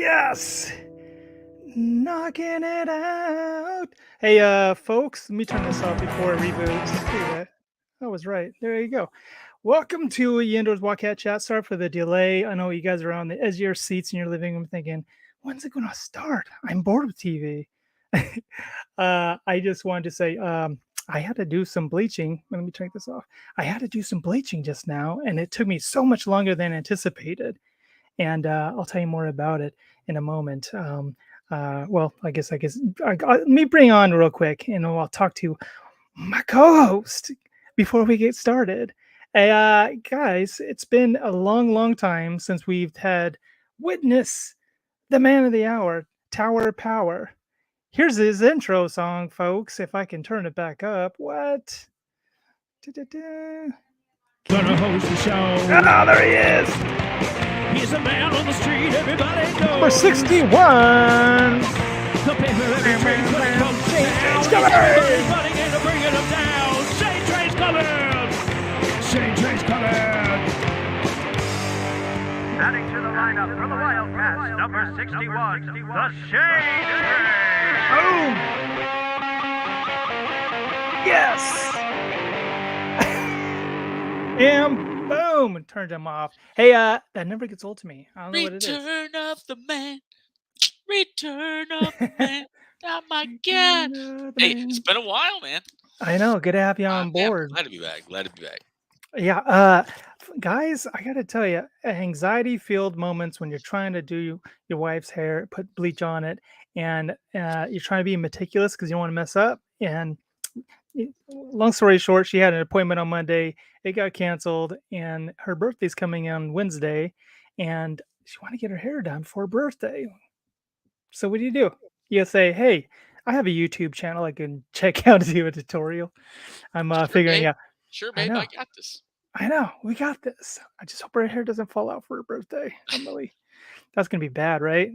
Yes! Knocking it out. Hey, folks, let me turn this off before it reboots. Look at that. I was right. There you go. Welcome to YeNDoR'S WiLDCaT chat. Sorry for the delay. I know you guys are on the edge of your seats in your living room thinking, when's it going to start? I'm bored with TV. I just wanted to say, I had to do some bleaching. Let me turn this off. I had to do some bleaching just now, and it took me so much longer than anticipated. And I'll tell you more about it in a moment. Well, I guess let me bring on real quick, and I'll talk to my co-host before we get started. Hey, guys, it's been a long time since we've had witness the man of the hour, Tower Power. Here's his intro song, folks. If I can turn it back up. What? Da-da-da. Gonna host the show. Oh, there he is. He's a man on the street, everybody knows. Number 61. The paper every train coming from town. coming. Everybody's running in to bring it down. Shane Train's coming. Shane Train's coming. Adding to the lineup for the Wildcats, number 61, the Shane Train. Boom. Yes. And boom, and turned him off. Hey, that never gets old to me. I don't know what it is. Return of the man. Return of the man. Oh my God. Hey, it's been a while, man. I know. Good to have you on board. Glad to be back. Yeah. Guys, I got to tell you, anxiety-filled moments when you're trying to do your wife's hair, put bleach on it, and you're trying to be meticulous because you don't want to mess up. And long story short, she had an appointment on Monday. It got canceled, and her birthday's coming on Wednesday, and she wanted to get her hair done for her birthday. So what do? You say, hey, I have a YouTube channel I can check out to do a tutorial. I'm figuring babe. out. Sure, babe, I got this. I know, we got this. I just hope her hair doesn't fall out for her birthday. That's gonna be bad, right?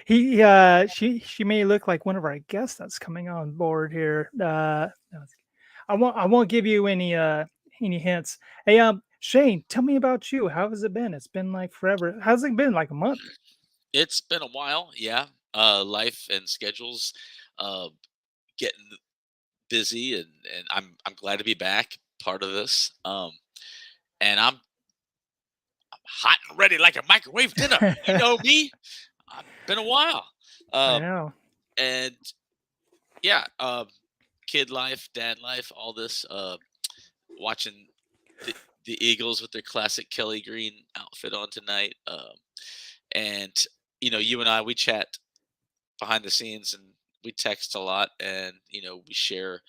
She may look like one of our guests that's coming on board here. I won't give you any hints. Hey, Shane, tell me about you. How has it been? It's been like forever. How's it been? Like a month? It's been a while, yeah. Life and schedules getting busy, and I'm glad to be back, part of this. And I'm hot and ready like a microwave dinner. You know me. Been a while. I know. And yeah, kid life, dad life, all this. Watching the Eagles with their classic Kelly Green outfit on tonight. And you and I, we chat behind the scenes, and we text a lot, and we share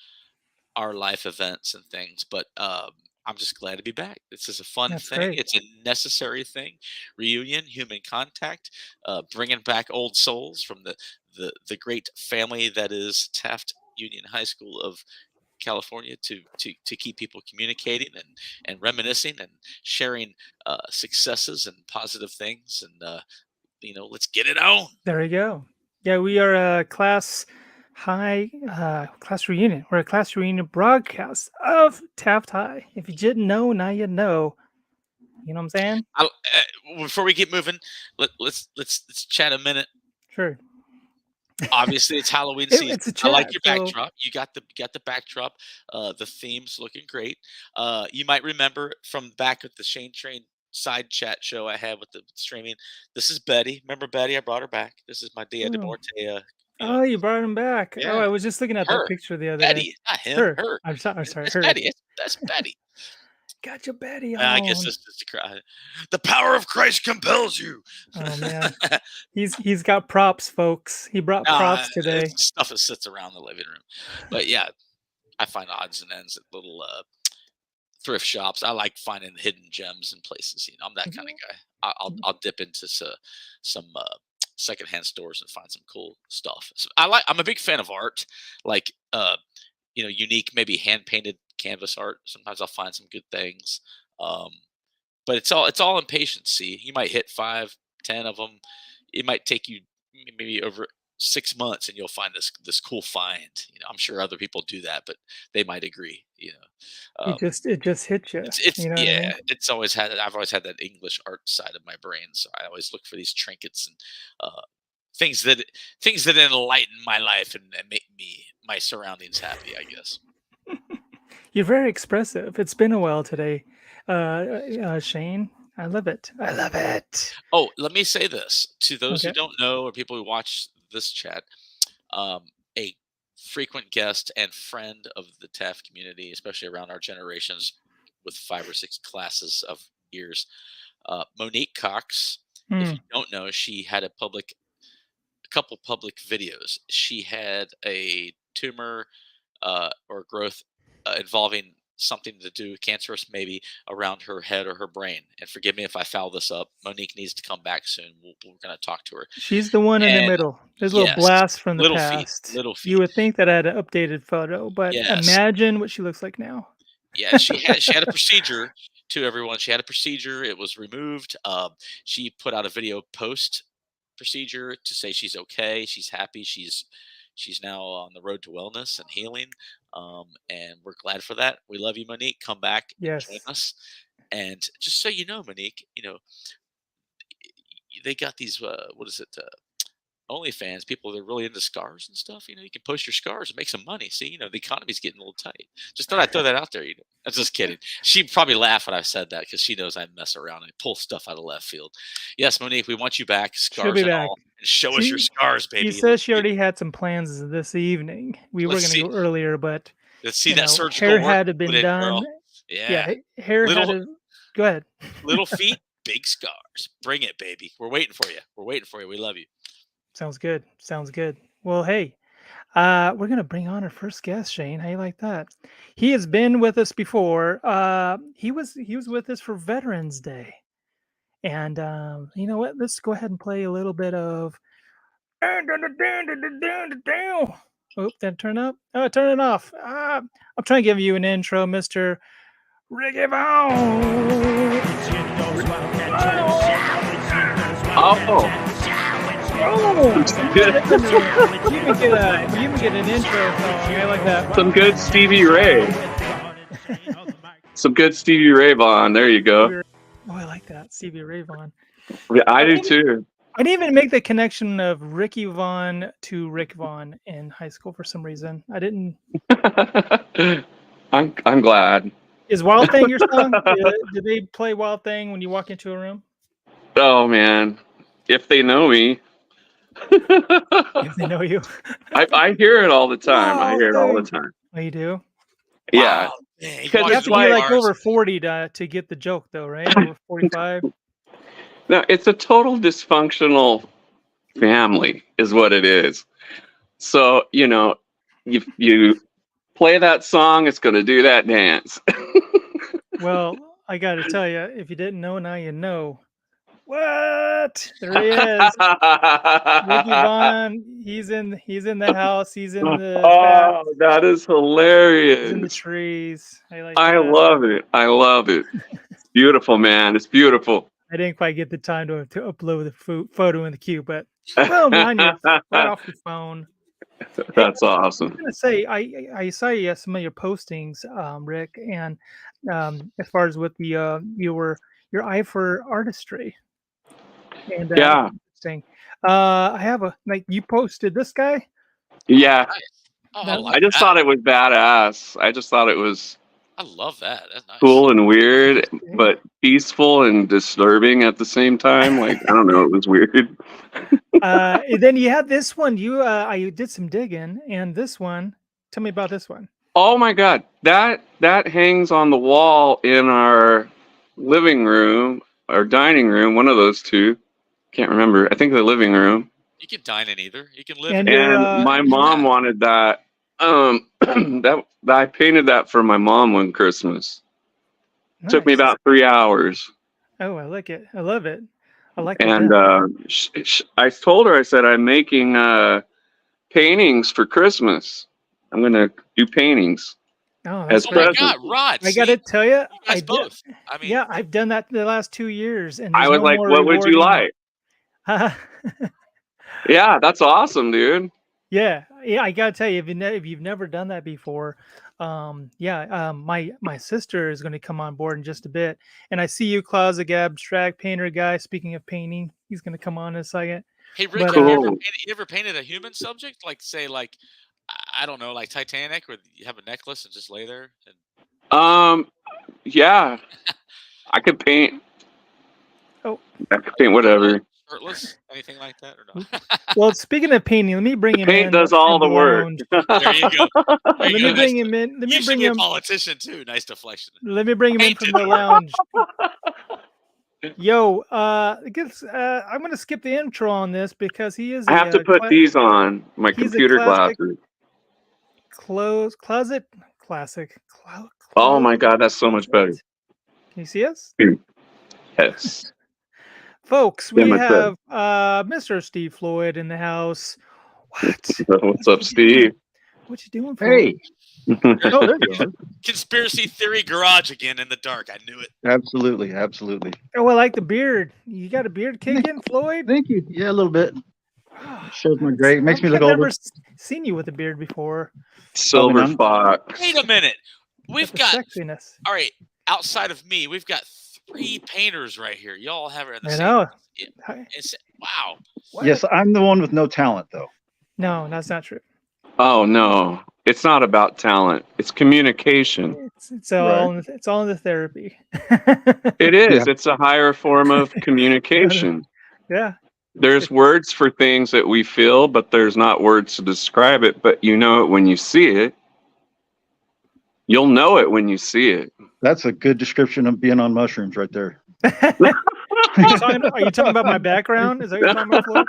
our life events and things. But I'm just glad to be back. This is a fun thing. Great. It's a necessary thing. Reunion, human contact, bringing back old souls from the great family that is Taft Union High School of California, to keep people communicating and reminiscing and sharing successes and positive things. And let's get it on. There we go. Yeah, we are a class reunion. We're a class reunion broadcast of Taft High. If you didn't know, now you know. You know what I'm saying? Before we get moving, let's chat a minute. Sure. Obviously, it's Halloween season. It's a chat, I like your backdrop. You got the backdrop. The theme's looking great. You might remember from back at the Shane Train side chat show I had with the streaming. This is Betty. Remember Betty? I brought her back. This is my Dia de Morte. Oh, you brought him back. Yeah. Oh, I was just looking at that picture the other day. Betty, not him. Her. I'm sorry. It's her. Betty. That's Betty. Got your Betty on. I guess this is the power of Christ compels you. Oh man, he's got props, folks. He brought props today. Stuff that sits around the living room. But yeah, I find odds and ends at little thrift shops. I like finding hidden gems in places. I'm that kind of guy. I'll dip into some secondhand stores and find some cool stuff. So I'm a big fan of art, like unique, maybe hand painted canvas art. Sometimes I'll find some good things. But it's all in patience. See, you might hit 5, 10 of them. It might take you maybe over 6 months and you'll find this cool find. I'm sure other people do that, but they might agree. Um, it just hits you. it's You know what I yeah, mean? I've always had that English art side of my brain, so I always look for these trinkets and uh, things that enlighten my life and make my surroundings happy, I guess. You're very expressive. It's been a while today, Shane. I love it. I love it. Oh, let me say this to those who Okay. don't know or people who watch this chat. A frequent guest and friend of the TAF community, especially around our generations with 5 or 6 classes of years, Monique Cox. If Hmm. you don't know, she had a couple public videos. She had a tumor or growth involving something to do cancerous maybe around her head or her brain. And forgive me if I foul this up. Monique needs to come back soon. We're going to talk to her. She's the one in the And middle. There's a little yes, blast from the little feet, past. little You feet. would think that I had an updated photo, but Yes, imagine what she looks like now. yeah. She had a procedure. To everyone, she had a procedure. It was removed. She put out a video post procedure to say she's okay. She's happy. She's now on the road to wellness and healing. And we're glad for that. We love you, Monique. Come back and join Yes. us. And just so you know, Monique, they got these what is it? OnlyFans people that are really into scars and stuff. You can post your scars and make some money. See, the economy's getting a little tight. Just thought I'd throw that out there. I'm just kidding. She'd probably laugh when I said that because she knows I mess around and pull stuff out of left field. Yes, Monique, we want you back, She'll scars be and back. all, and show us your scars, She baby. says she already had some plans this evening. We were Let's going to see. go earlier, but Let's see that hair surgical work had to you been put in, done. girl. Yeah, Yeah, hair had little to. Go ahead. little feet, big scars. Bring it, baby. We're waiting for you. We're waiting for you. We love you. Sounds good. Sounds good. Well, hey, we're gonna bring on our first guest, Shane. How you like that? He has been with us before. He was with us for Veterans Day, and you know what? Let's go ahead and play a little bit of. Oh, that turn up. Oh, turn it off. I'm trying to give you an intro, Mister Ricky Vaughn. It's YeNDoR'S WiLDCAT Jam Show. It's YeNDoR''s WiLDCAT Oh. Jam Show. It's You even get an intro song. I like that. Some good Stevie Ray. Some good Stevie Ray Vaughan. There you go. Oh, I like that. Stevie Ray Vaughan. Yeah, I do too. I didn't even make the connection of Ricky Vaughn to Rick Vaughn in high school for some reason. I didn't. I'm glad. Is Wild Thing your song? Do they play Wild Thing when you walk into a room? Oh man, if they know me, If they know you. I hear it all the time. I Wild hear it all the Thing. time. Oh, you do? Yeah, Wow, man, Because You it's have to be like like over 40 to get the joke, though, right? Over 45. no, it's a total dysfunctional family, is what it is. So you play that song, it's going to do that dance. Well, I got to tell you, if you didn't know, now you know. What? There he is. Ricky Vaughn. He's in the house. He's in the Oh, that is he's in the hilarious. trees. I like I that. love it. I love it. It's beautiful, man. It's beautiful. I didn't quite get the time to upload the photo in the queue, but boom, on your right off your phone. That's I was awesome. gonna say I saw some of your postings, Rick, and as far as with the your eye for artistry, and Yeah. interesting. I have you posted this guy. Yeah. Oh, That- I just thought it was badass. I just thought it was I love that. That's nice. cool and weird, but peaceful and disturbing at the same time. Like, I don't know, it was weird. And then you had this one. I did some digging, and this one. Tell me about this one. Oh my God. That hangs on the wall in our living room or dining room, one of those two. Can't remember. I think the living room. You can dine in either. You can live. And in And my mom wanted that. That I painted that for my mom one Christmas. Took me Nice. about 3 hours. Oh, I like it. I love it. I like And it. I told her, I said, I'm making paintings for Christmas. I'm going to do paintings. Oh, as that's Oh my great. presents. God, Rod! I got to tell you, You guys both. I mean, Yeah, I've done that the last 2 years, and I there's was no like, more what would you rewarding- like? Yeah, that's awesome, dude. Yeah, I gotta tell you, if you've never done that before, my sister is going to come on board in just a bit, and I see you, Klaus, the abstract painter guy. Speaking of painting, he's going to come on in a second. Hey Rick, But have Cool. you ever painted a human subject? Like say like I don't know, like Titanic, where you have a necklace and just lay there. Yeah, I could paint. Oh. I could paint whatever. Shirtless, anything like that, or no? well, speaking of painting, let me bring him Paint in. does all from the work. lounge. There you go. Let me bring him in. Let me You should bring be a him. politician too. Nice deflection. Let me bring him in from the lounge. Yo, I'm gonna skip the intro on this because he is. I have to put these on my he's a computer classic glasses. Closet classic. Oh my god, that's so much better. Can you see us? Yes. Folks, we Yeah, my have Mr. Steve Floyd in the house. What's up, Steve? What you doing, Floyd? Hey. Oh, there you are. Conspiracy theory garage again in the dark. I knew it. Absolutely, absolutely. Oh, I like the beard. You got a beard kicking, Floyd? Thank you. Yeah, a little bit. Shows my gray. Makes me look I've older. never seen you with a beard before. Silver Probably not. fox. Wait a minute. We've The got sexiness. all right. Outside of me, we've got 3 painters right here. Y'all have it in the I same. know. Wow. Yes, I'm the one with no talent, though. No, that's not true. Oh no, it's not about talent. It's communication. It's all in the therapy. It is. Yeah. It's a higher form of communication. Yeah. There's words for things that we feel, but there's not words to describe it. But you know it when you see it. You'll know it when you see it. That's a good description of being on mushrooms right there. Are you talking about my background? Is that what you're talking about, Floyd?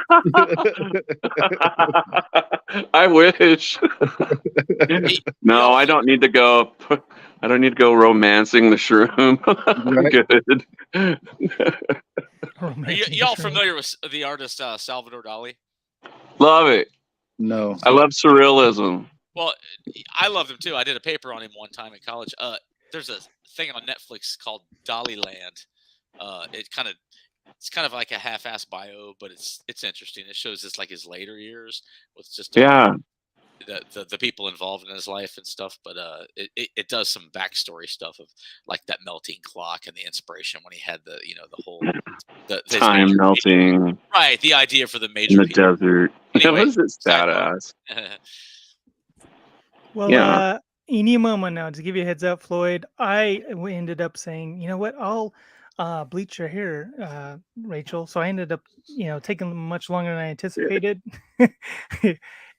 I wish. No, I don't need to go. I don't need to go romancing the shroom. Right. Good. Y'all familiar with the artist Salvador Dali? Love it. No. I love surrealism. Well, I love him too. I did a paper on him one time in college. There's a thing on Netflix called Dali Land. It's kind of like a half-ass bio, but it's interesting. It shows his later years with just the people involved in his life and stuff. But it does some backstory stuff of like that melting clock and the inspiration when he had the whole Time melting. Right, the idea for the In major the desert. Anyway, What is this badass? Well, Yeah. any moment now, to give you a heads up, Floyd, I ended up saying, you know what, I'll bleach your hair, Rachel. So I ended up, taking much longer than I anticipated.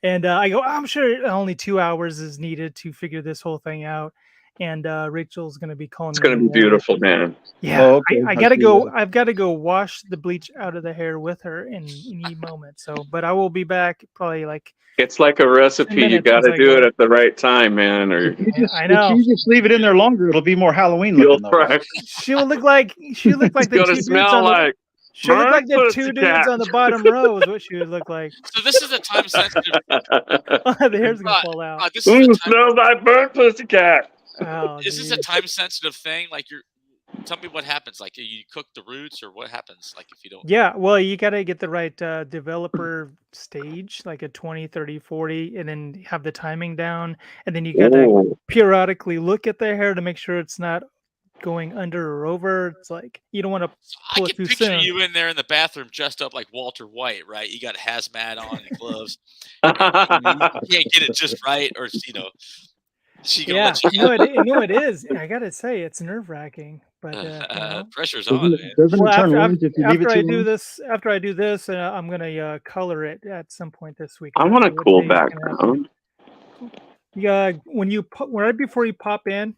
And I go, I'm sure only 2 hours is needed to figure this whole thing out. And Rachel's going to be calling It's me. going to be beautiful, man. Yeah, Oh, okay. I I gotta see go. that. I've got to go wash the bleach out of the hair with her in any moment. So, but I will be back probably like. It's like a recipe. You minutes got as to I do go. it at the right time, man, or I know. If you just leave it in there longer, it'll be more Halloween you'll looking. Though. crack. She'll look like It's the going two to dudes smell on the. like. She'll look like the burnt two dudes pussycat. on the bottom row is what she would look like. So this is a time sensitive. The hair's gonna fall out. This is a Ooh, time, smells like burnt pussycat. Oh, is this a geez. time sensitive thing? Like tell me what happens. Like you cook the roots, or what happens? Like if you don't. Yeah, well, you got to get the right developer stage, like a 20, 30, 40, and then have the timing down. And then you got to Ooh. periodically look at the hair to make sure it's not going under or over. It's like you don't want to I pull it can too picture soon. you in there in the bathroom dressed up like Walter White, right? You got a hazmat on and gloves. You can't get it just right, or she gonna Yeah, let you. you know it is. I gotta say, it's nerve wracking, but Pressure's on, man. Doesn't well, it turn orange if you leave it too long? after I do this, I'm gonna color it at some point this week. I I'm want not a sure what cool day it's gonna happen. background. Yeah, right before you pop in,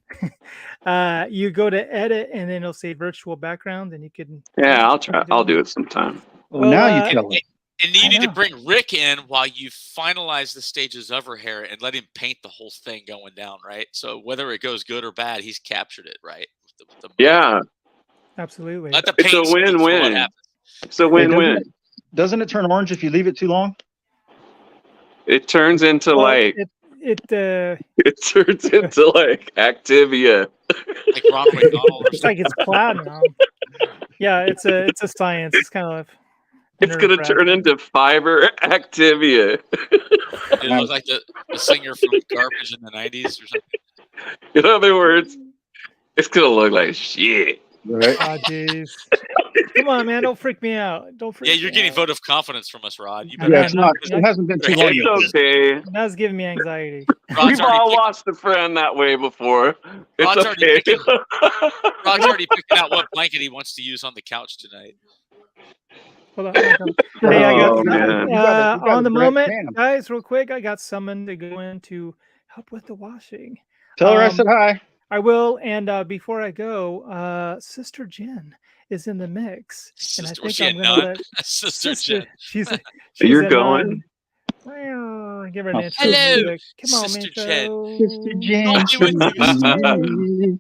you go to edit, and then it'll say virtual background, and you can. Yeah, I'll try. I'll do it sometime. Oh, Well, now uh, you tell us. And you I need to know. bring Rick in while you finalize the stages of her hair and let him paint the whole thing going down, right? So whether it goes good or bad, he's captured it, right? With the Yeah, Absolutely. Let the it's paint a speak for what win-win. happens. It's a win-win. Doesn't it turn orange if you leave it too long? It turns into Well, like it it turns into like Activia. Like Ronald McDonald or it's like it's platinum. Yeah, it's a science. It's kind of It's gonna turn into fiber Activia. It looks like the singer from Garbage in the '90s or something. In other words, it's gonna look like shit. Right. Oh, jeez. Come on, man. Don't freak me out. Don't freak Yeah, me you're getting out. vote of confidence from us, Rod. You Yeah, it's not. It hasn't been too long. It's okay. That's giving me anxiety. Rod's We've all already, lost a friend that way before. It's Rod's already okay. Rod's already picking out what blanket he wants to use on the couch tonight. Hold on. Hey, I got Oh, man. You got on a the great moment, fan. guys, real quick. I got summoned to go in to help with the washing. Tell her I said hi. I will. And before I go, Sister Jen is in the mix, and I think I'm gonna let Sister Jen. She's You're a going. nun. Give her an intro. Hello, music. Come on, Sister intro. Sister Jen. Oh,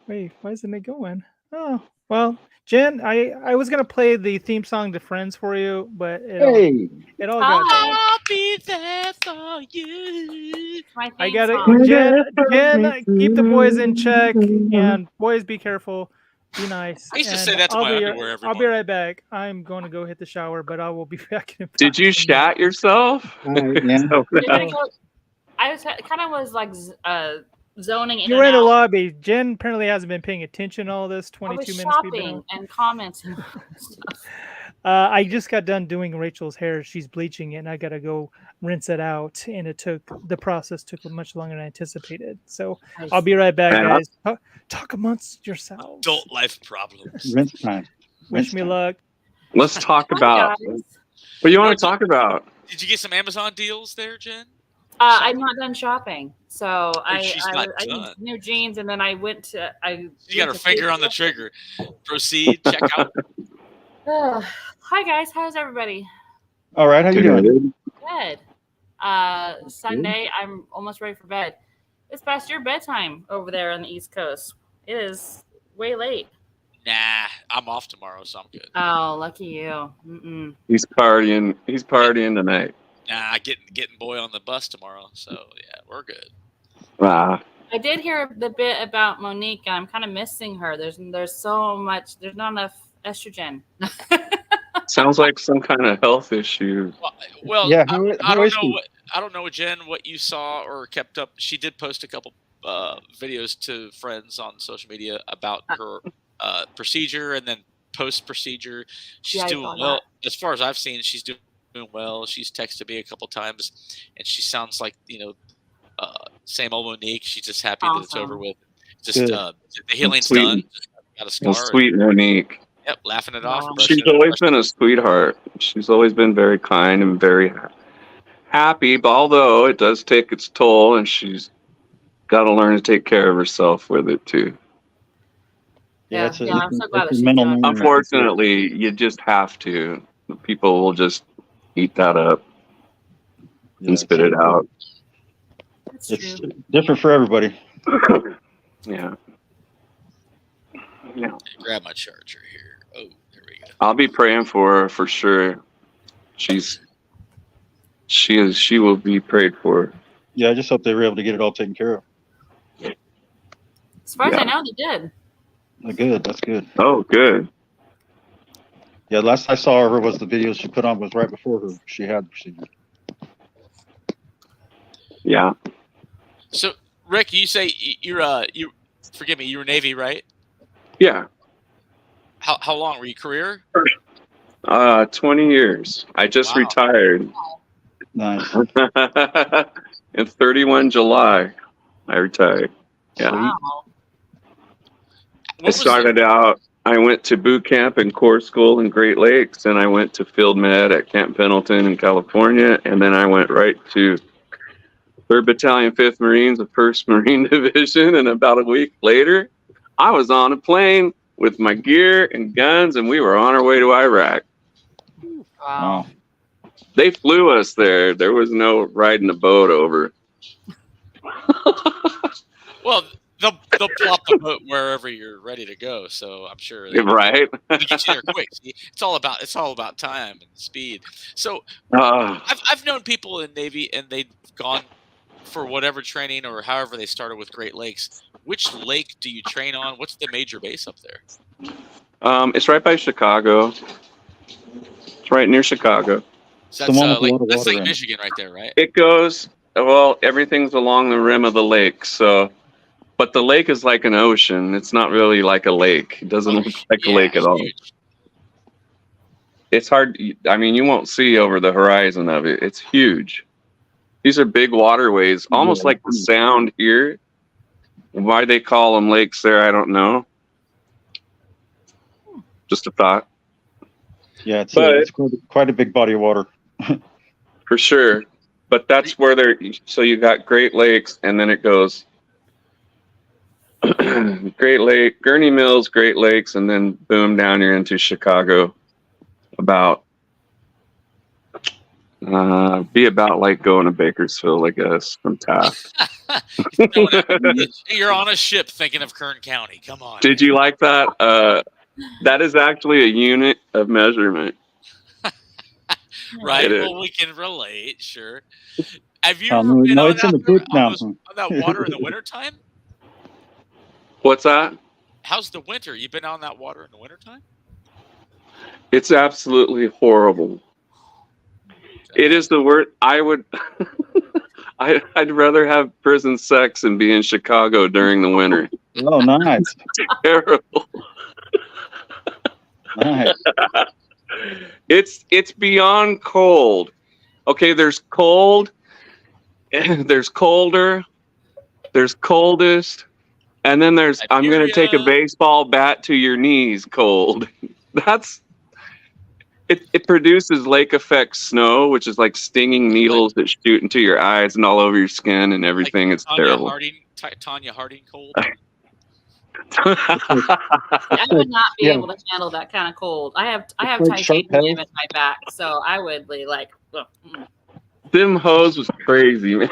Wait, why isn't it going? Oh, well, Jen, I was gonna play the theme song to Friends for you, but Hey. it all got. I'll be there for you. I got it. Jen, keep the boys in check, and boys, be careful. Be nice. I used to and say that to I'll my be, underwear every I'll be morning. right back. I'm going to go hit the shower, but I will be back in. Did you shat yourself? Yeah. I was kind of was like zoning in You were in and the out. lobby. Jen apparently hasn't been paying attention all this I was 22 minutes we've been shopping on. and commenting. I just got done doing Rachel's hair. She's bleaching it, and I got to go rinse it out. And the process took much longer than I anticipated. So I'll be right back, guys. Talk amongst yourselves. Adult life problems. Rinse time. Wish me luck. Let's talk about guys. what you want to talk about. Did you get some Amazon deals there, Jen? I'm not done shopping, so she's not I done. used new jeans, and then I went to. She got her finger on the trigger. Proceed. Check out. Hi guys, how's everybody? All right. How you doing? Good. Sunday, I'm almost ready for bed. It's past your bedtime over there on the East Coast. It is way late. Nah, I'm off tomorrow, so I'm good. Oh, lucky you. Mm-mm. He's partying. He's partying tonight. Nah, getting boy on the bus tomorrow, so yeah, we're good. Ah, I did hear the bit about Monique, and I'm kind of missing her. There's so much. There's not enough estrogen. sounds like some kind of health issue. Well, Yeah, I who don't is know she? I don't know, Jen, what you saw or kept up. She did post a couple videos to friends on social media about her procedure, and then post procedure. She's Yeah, I doing saw well. As far as I've seen, she's doing well. She's texted me a couple times, and she sounds like same old Monique. She's just happy that it's over with. Just Good. the healing's Sweet. done. Just got a scar. Sweet Monique. Yep, laughing it off. Wow. She's always been a sweetheart. She's always been very kind and very happy, but although it does take its toll, and she's got to learn to take care of herself with it too. Yeah, it's a- I'm so glad that it's a she's mental doing moment. Unfortunately, you just have to. People will just eat that up and spit it out. That's It's true. different for everybody. Yeah. Yeah. Grab my charger here. Oh, there we go. I'll be praying for her for sure. She will be prayed for. Yeah, I just hope they were able to get it all taken care of. As far as Yeah. I know, they did. Good. That's good. Oh, good. Yeah, last I saw her was the video she put on was right before she had the procedure. Yeah. So, Rick, you say you forgive me, you were Navy, right? Yeah. How long were you career? 20 years. I just Wow. retired. Nice. In 31 July, I retired. Yeah. Wow. I started out, I went to boot camp and Corps School in Great Lakes, and I went to Field Med at Camp Pendleton in California, and then I went right to 3rd Battalion, 5th Marines, the 1st Marine Division, and about a week later, I was on a plane with my gear and guns, and we were on our way to Iraq. Wow. They flew us there. There was no riding a boat over. Well, they'll plop the boat wherever you're ready to go. So I'm sure they Right? get you there quick. See, it's all about time and speed. So Uh, I've known people in Navy, and they've gone for whatever training or however they started with Great Lakes. Which lake do you train on? What's the major base up there? it's right by Chicago. It's right near Chicago. So the that's one with a lot of that's water Lake in it. Michigan right there, right? It goes, well, everything's along the rim of the lake. So, but the lake is like an ocean. It's not really like a lake. It doesn't look like a lake at all. Huge. It's hard. I mean, you won't see over the horizon of it. It's huge. These are big waterways, almost like the Sound here. Why they call them lakes there, I don't know. Just a thought. Yeah, But- it's quite a big body of water. For sure. But that's where they're, so you got Great Lakes, and then it goes Great Lake, Gurney Mills, Great Lakes, and then boom, down here into Chicago. About, be about like going to Bakersfield, I guess, from Taft. You're on a ship thinking of Kern County. Come on. Did you like that? That is actually a unit of measurement. Right. It is. Well, we can relate. Sure. Have you No, ever been on it's in the that, book now. on that water in the wintertime? What's that? How's the winter? You been on that water in the wintertime? It's absolutely horrible. It is the worst. I would. I'd rather have prison sex and be in Chicago during the winter. Oh, nice. Terrible. Nice. It's beyond cold. Okay, there's cold, there's colder, there's coldest, and then there's I'm gonna take a baseball bat to your knees cold. That's it produces lake effect snow, which is like stinging needles that shoot into your eyes and all over your skin and everything. Like It's terrible. Tanya Harding cold. I would not be Yeah. able to handle that kind of cold. I have like sharp titanium petals. in my back, so I would be like, ugh, Them hoes was crazy, man.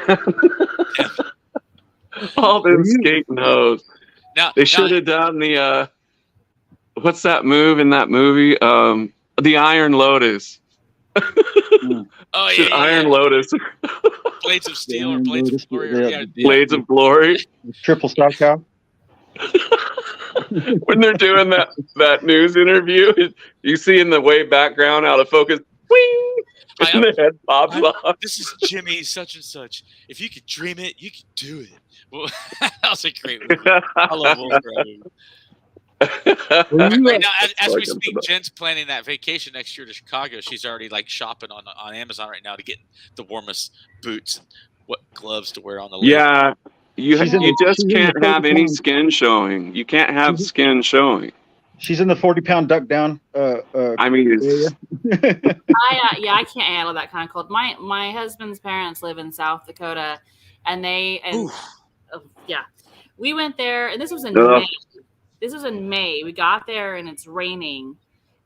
All them skating hoes. Now They should have done the what's that move in that movie? The Iron Lotus. Oh yeah, Iron Lotus. Blades of Steel or Iron Blades Lotus, of Glory. yeah, Blades of Glory. Triple stock cow. When they're doing that news interview, you see in the way background out of focus, wing, and the head pops off. This is Jimmy such and such. If you could dream it, you could do it. Well, that was a great movie. I love Wolfram. Right now, as we speak, Jen's planning that vacation next year to Chicago. She's already like shopping on Amazon right now to get the warmest boots and what gloves to wear on the lake. Yeah, you She's in just the can't have any 40-pound skin showing. You can't have skin showing. She's in the 40-pound duck down. I mean, it's, I can't handle that kind of cold. My husband's parents live in South Dakota, and we went there, and this was in May. This was in May. We got there, and it's raining,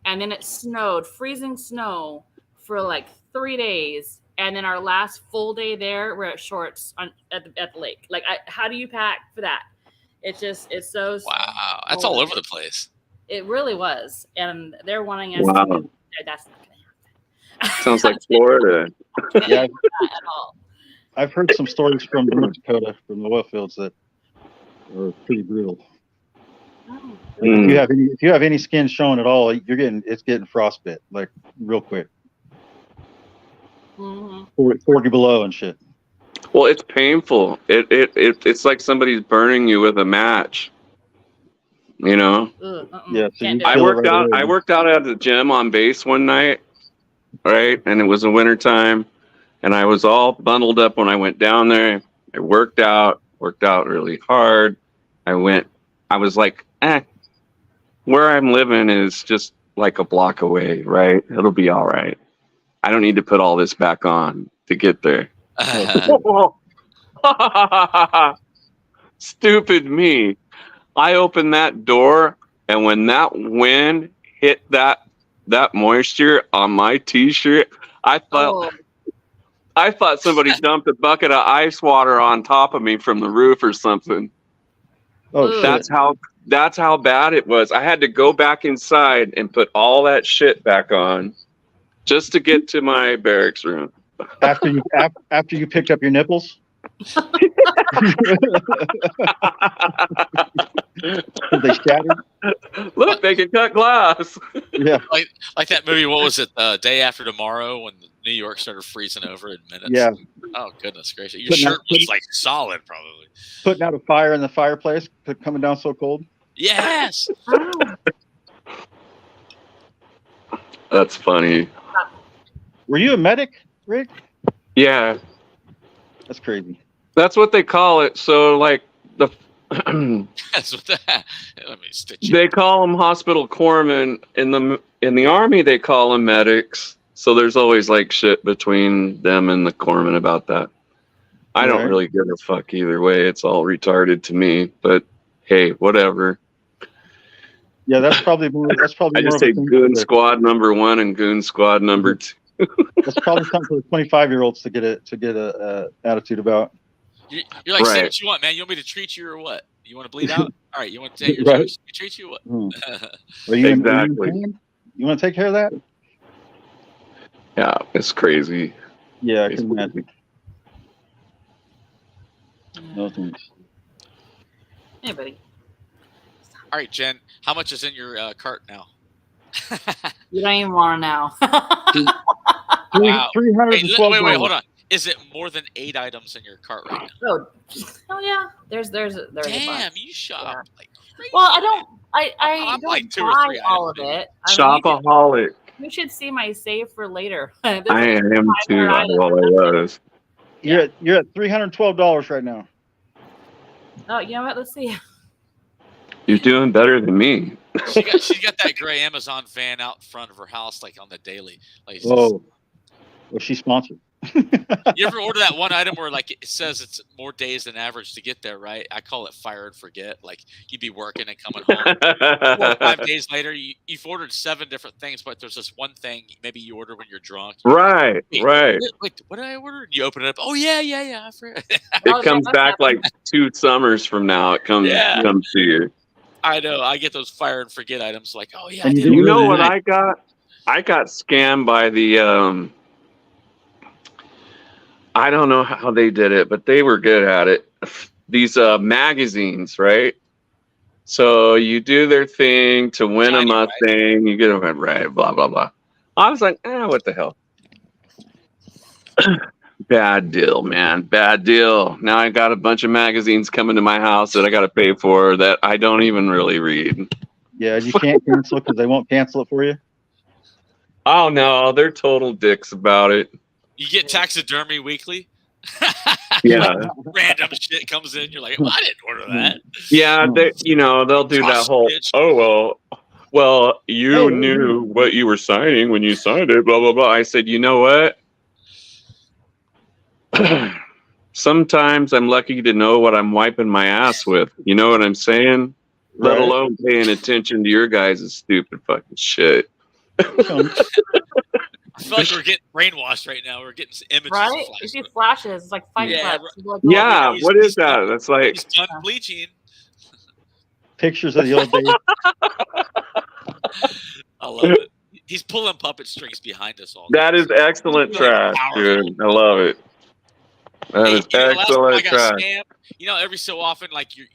and then it snowed, freezing snow for like 3 days, and then our last full day there, we're at shorts at the lake. Like, how do you pack for that? It's so Wow, that's all over the place. It really was, and they're wanting us Wow. to. That's not going to happen. sounds like Florida. Yeah, Not at all. I've heard some stories from North Dakota, from the oil fields, that are pretty brutal. Oh. Like, if you have any skin showing at all, it's getting frostbite like real quick. Mhm. 40 below and shit. Well, it's painful. It's like somebody's burning you with a match. You know. Ugh, Yeah, so Can't you do I it. feel it worked right out. away. I worked out at the gym on base one night, right? And it was the winter time, and I was all bundled up when I went down there. I worked out really hard. I was like, where I'm living is just like a block away, right? It'll be all right. I don't need to put all this back on to get there. Stupid me. I opened that door, and when that wind hit that moisture on my t-shirt, I thought somebody dumped a bucket of ice water on top of me from the roof or something. Oh, shit. That's how bad it was. I had to go back inside and put all that shit back on just to get to my barracks room. After you picked up your nipples. They shattered. Look, they can cut glass. Yeah, Like that movie. What was it? Day After Tomorrow, when New York started freezing over in minutes. yeah. Oh goodness gracious! Your Putting out- shirt was like solid, probably. Putting out a fire in the fireplace, coming down so cold. Yes. That's funny. Were you a medic, Rick? Yeah, That's crazy. that's what they call it. So like the That's what that. Let me stitch you. they call them hospital corpsmen. In the army, they call them medics. So there's always like shit between them and the corpsmen about that. I don't Right. really give a fuck either way. It's all retarded to me. But hey, whatever. Yeah, that's probably more. That's probably I more just of a say thing Goon for Squad number 1 and Goon Squad number 2. that's probably something for the 25-year-olds to get a attitude about. You're like, say Right. what you want, man. You want me to treat you or what? You want to bleed out? All right. You want to take your Right. juice? You treat you or what? Hmm. Are you in Exactly. pain? You want to take care of that? Yeah, it's crazy. Yeah, I It's can imagine. No thanks. Hey, buddy. All right, Jen. How much is in your cart now? You don't even want to know. Wow. Hey, $312. wait, hold on. Is it more than 8 items in your cart right now? Oh yeah. There's a bunch. Damn, you shop Yeah. like crazy. Well, I don't. I I'm don't like 2 or buy 3 all of items, it. I mean, Shopaholic. you should see my save for later. This I is am too. 500 items. Well, I was. You're at $312 right now. Oh, you know what? Let's see. You're doing better than me. She's got that gray Amazon van out front of her house, like on the daily. Like, it's just- Whoa. Well, she's sponsored. you ever order that one item where like it says it's more days than average to get there, right? I call it fire and forget. Like you'd be working and coming home 4 or 5 days later, you've ordered 7 different things, but there's this one thing maybe you order when you're drunk. Right, right. Wait, what did I order? And you open it up. Oh yeah, I forgot. Oh, It comes yeah, back that's like 2 summers from now. It comes Yeah. comes to you. I know. I get those fire and forget items. Like, oh yeah, I And you did. do You know really what nice. I got? I got scammed by the I don't know how they did it, but they were good at it. These magazines, right? So you do their thing to win a Shiny, right? Mustang, you get a right, blah blah blah. I was like, what the hell? Bad deal, man. Bad deal. Now I got a bunch of magazines coming to my house that I got to pay for that I don't even really read. Yeah, you can't cancel because they won't cancel it for you. Oh no, they're total dicks about it. You get taxidermy weekly. Yeah. Random shit comes in. You're like, well, I didn't order that. Yeah, they, they'll do that whole, well, you Hey, knew what you were signing when you signed it, blah, blah, blah. I said, you know what? Sometimes I'm lucky to know what I'm wiping my ass with. You know what I'm saying? Let Right. alone paying attention to your guys' stupid fucking shit. I feel like we're getting brainwashed right now. We're getting images. Right? You flashed. see flashes. It's like fight Yeah, clubs. Like, Yeah, he's- what is he's done- that? That's like, He's done bleaching. Pictures of the old days. I love it. He's pulling puppet strings behind us all. that is excellent trash, dude. I love it. That is last time I excellent got trash. scammed, every so often, like your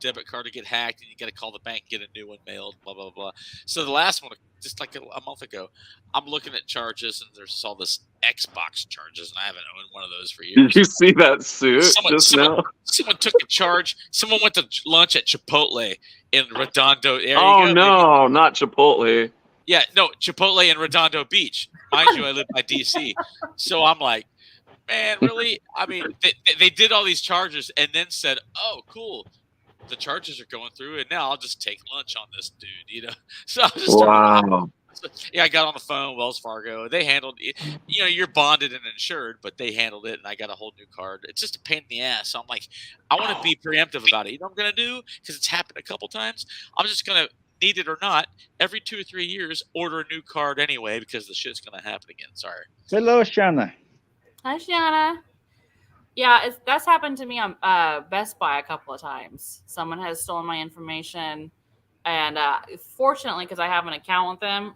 debit card will get hacked, and you got to call the bank, get a new one mailed, blah blah blah. So the last one, just like a month ago, I'm looking at charges, and there's all this Xbox charges, and I haven't owned one of those for years. Did you see that suit just now? Someone took a charge. Someone went to lunch at Chipotle in Redondo. There you Oh go, no, not Chipotle. Yeah, no, Chipotle in Redondo Beach. Mind you, I live by DC. So I'm like, man, really? I mean, they did all these charges and then said, oh, cool. The charges are going through, and now I'll just take lunch on this dude, So I just started Wow. I got on the phone, Wells Fargo. They handled it. You're bonded and insured, but they handled it, and I got a whole new card. It's just a pain in the ass. So I'm like, I want to be preemptive about it. You know what I'm going to do? Because it's happened a couple times. I'm just going to, need it or not, every 2 or 3 years, order a new card anyway, because the shit's going to happen again. Sorry. Hello, Shana. Hi, Shanna. Yeah, that's happened to me on Best Buy a couple of times. Someone has stolen my information, and fortunately, because I have an account with them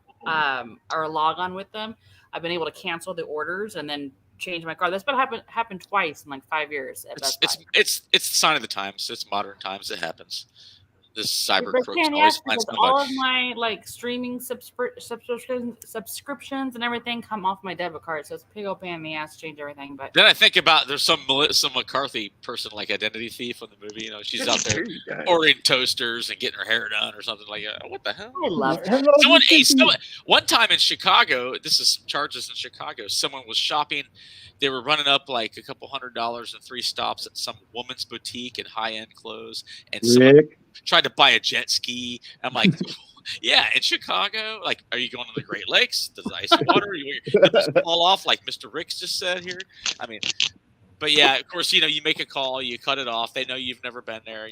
or a log on with them, I've been able to cancel the orders and then change my card. That's been happened twice in like 5 years at Best Buy. It's the sign of the times. It's modern times. It happens. this cyber But crooks Ken, always yes, find because something all about. of my like streaming subscriptions and everything come off my debit card, so it's a big old pain in the ass to change everything. But Then I think about there's some McCarthy person like Identity Thief on the movie. You know, she's out there ordering toasters and getting her hair done or something like that. What the hell? I love that. Hello, Someone, you one time in Chicago, this is charges in Chicago. Someone was shopping. They were running up like a couple $100 in 3 stops at some woman's boutique and high-end clothes, and someone Rick. tried to buy a jet ski. I'm like, yeah, in Chicago, like, are you going to the Great Lakes? Does the icy water? You just fall off like Mr. Ricks just said here? I mean, but yeah, of course, you know, you make a call, you cut it off. They know you've never been there.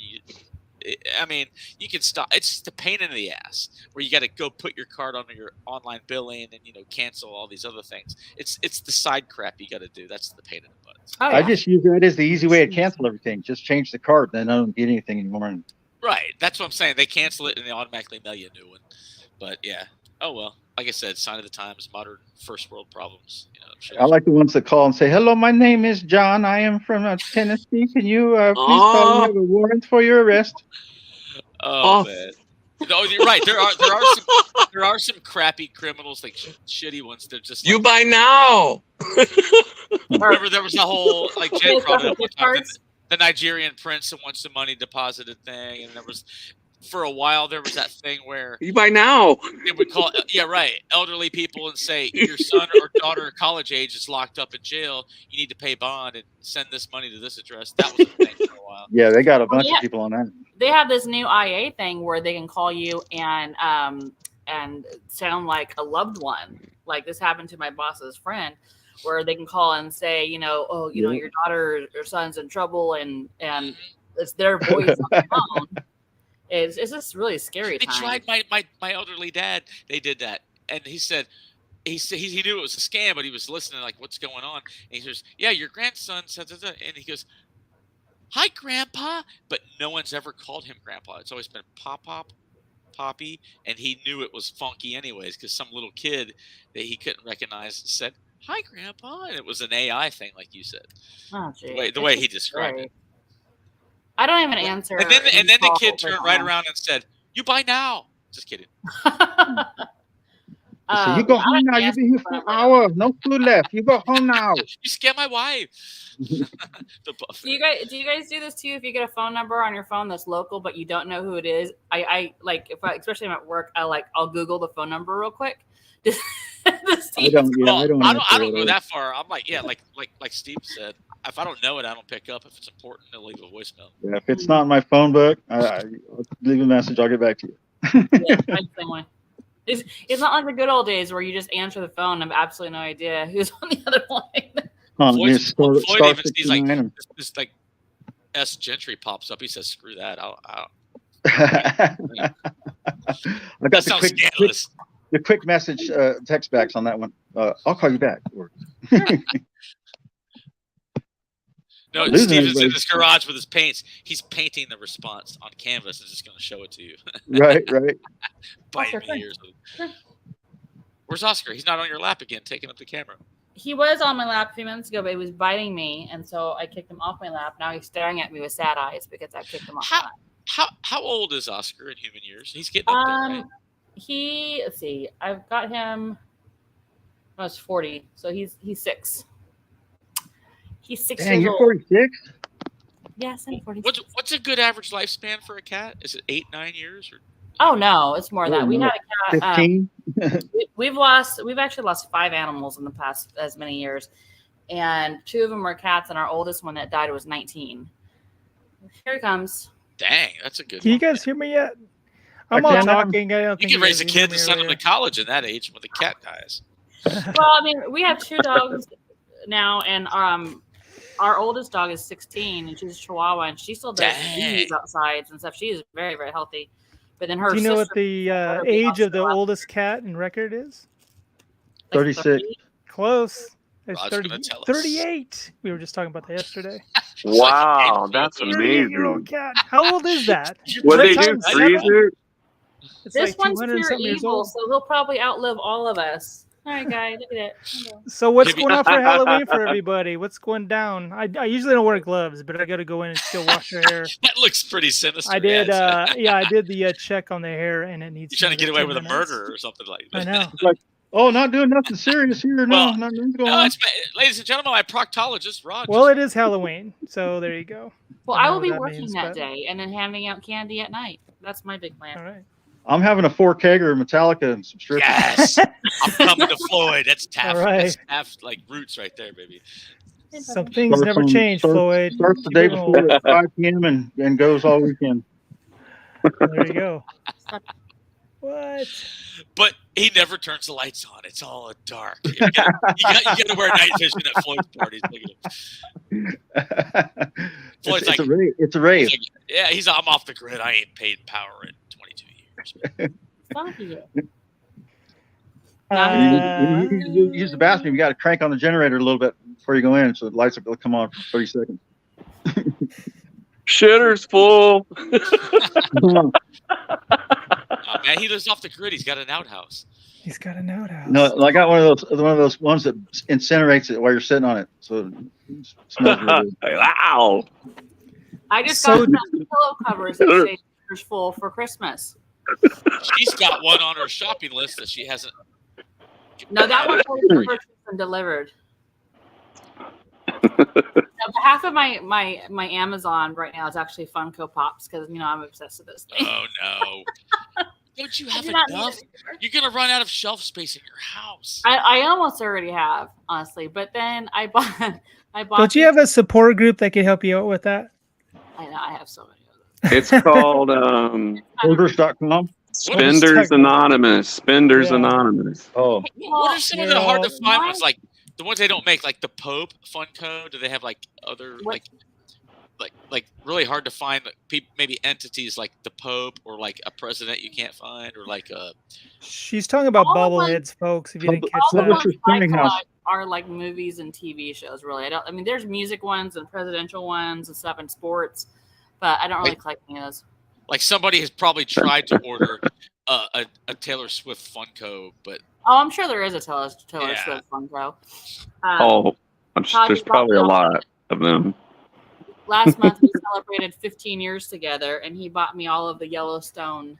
I mean, you can stop. It's just a pain in the ass where you got to go put your card on your online billing and, you know, cancel all these other things. It's the side crap you got to do. That's the pain in the butt. Oh, I yeah. just use that as the easy way to cancel everything. Just change the card, then I don't get anything anymore. And Right. That's what I'm saying. They cancel it and they automatically mail you a new one. But yeah. Oh well. Like I said, sign of the times, modern first world problems. You know, I'm sure I like the ones that call and say, "Hello, my name is John. I am from Tennessee. Can you please call? We have a warrant for your arrest." Oh man. No, you're right. There are some crappy criminals, like shitty ones. They're just like, You buy now. remember there was a whole like Jen brought it up one time, Cards? the Nigerian prince that wants some money deposited thing, and there was for a while there was that thing where You buy now. they would call elderly people and say your son or daughter college age is locked up in jail. You need to pay bond and send this money to this address. That was a thing for a while. Yeah, they got a bunch Yeah. of people on that. They have this new IA thing where they can call you and sound like a loved one. Like this happened to my boss's friend, where they can call and say, you know, oh, you know, your daughter or son's in trouble, and it's their voice on the phone. It's just really scary. They time. tried my elderly dad. They did that, and he said he knew it was a scam, but he was listening like what's going on. And he says, "Yeah, your grandson said," and he goes, "Hi, Grandpa," but no one's ever called him Grandpa. It's always been Poppy, and he knew it was funky anyways because some little kid that he couldn't recognize said, "Hi, Grandpa," and it was an AI thing, like you said. Oh, geez. The way he described it. I don't even answer. And then the calls kid turned right around and said, "You buy now." Just kidding. So you go home now. You've been here for an hour. No food left. You go home now. You scared my wife. The buffet. Do you guys do this too? If you get a phone number on your phone that's local but you don't know who it is, I like especially if I'm at work, I'll Google the phone number real quick. I don't go that far. I'm like, yeah, like Steve said. If I don't know it, I don't pick up. If it's important, I'll leave a voicemail. Yeah, if it's not in my phone book, I'll leave a message. I'll get back to you. Yeah, I'm the same way. It's not like the good old days where you just answer the phone and have absolutely no idea who's on the other line. Floyd even sees like this like S Gentry pops up. He says, "Screw that." I got Sounds scandalous. the quick message text backs on that one. I'll call you back. No, Losing Steven's in everybody. his garage with his paints. He's painting the response on canvas and just going to show it to you. Right. Biting my ears. Where's Oscar? He's not on your lap again, taking up the camera. He was on my lap a few minutes ago, but he was biting me, and so I kicked him off my lap. Now he's staring at me with sad eyes because I kicked him off my lap. How old is Oscar in human years? He's getting up there, right? Let's see. I've got him. I was 40, so he's 6. He's 6 Dang, years you're old. 46? Yes, I'm 46. What's a good average lifespan for a cat? Is it 8-9 years? Or Oh no, it's more than that. We had a cat. 15? We've actually lost 5 animals in the past as many years, and 2 of them were cats, and our oldest one that died was 19. Here he comes. Dang, that's a good. Can you one, guys man. hear me yet? I'm all can't. talking. I don't You think can raise a guys kid hear to me send him to earlier. college in that age when the cat dies. Well, I mean, we have 2 dogs now, and our oldest dog is 16, and she's a Chihuahua, and she still does bees outside and stuff. She is very, very healthy. But then her Do you know what sister- the age of the oldest cat in record is? like 36. 30. Close. It's Rod's 30, gonna tell us. 38. We were just talking about that yesterday. Wow, that's 38-year-old amazing. cat. How old is that? What they do, Times freeze seven? it? It's This like one's 200 and pure something years evil, old. so he'll probably outlive all of us. All right, guys, look at it. So what's Maybe- going on for Halloween for everybody? What's going down? I usually don't wear gloves, but I got to go in and still wash your hair. That looks pretty sinister. I did. yes. I did the check on the hair, and it needs. You're trying to get another away 10 with a minutes. murder or something like I that. know. Oh, not doing nothing serious here. No, Well, nothing's going No, on. it's, ladies and gentlemen, my proctologist, Rod. Well, it is Halloween, so there you go. Well, I I don't will know be what that working means, that but- day and then handing out candy at night. That's my big All plan. right. I'm having a 4-kegger of Metallica and some strips. Yes, I'm coming to Floyd. That's Taft. All right. That's Taft, like roots right there, baby. Some things never change, Floyd. Starts the Keep day it before rolling. at 5 p.m. and goes all weekend. There you go. What? But he never turns the lights on. It's all dark. You gotta wear night vision at Floyd's parties. Look at him. Floyd's it's like- a rave. It's a rave. He's like, yeah, I'm off the grid. I ain't paid power in 22 years. Fuck you. You can use the bathroom. You got to crank on the generator a little bit before you go in, so the lights will come on for 30 seconds. Shitter's full. Oh, man, he lives off the grid. He's got an outhouse. He's got an outhouse. No, I got one of those ones that incinerates it while you're sitting on it, so it smells really good. Wow. I just So- got some pillow covers that say "Shitter's full" for Christmas. She's got one on her shopping list that she hasn't. No, that one's already purchased and delivered. Now, half of my Amazon right now is actually Funko Pops because I'm obsessed with this thing. Oh no! Don't you have do not need enough? it anymore. You're gonna run out of shelf space in your house. I almost already have, honestly, but then I bought. Don't you have a support group that can help you out with that? I know I have so many of those. It's called Orders.com. Spenders Anonymous. Spenders Yeah. Anonymous. Oh, What are some of the hard to Well, find ones? Like the ones they don't make, like the Pope Funko. Do they have like other What? like really hard to find? Like, maybe entities like the Pope or like a president you can't find, or like a. She's talking about All the ones- bobbleheads, folks. If you didn't catch All the that. ones I Clearinghouse. collect are like movies and TV shows. Really, I mean, there's music ones and presidential ones and stuff and sports, but I don't really collect any of those. Like somebody has probably tried to order a Taylor Swift Funko, but Oh, I'm sure there is a Taylor Yeah. Swift Funko. There's probably a lot of them. Last month we celebrated 15 years together, and he bought me all of the Yellowstone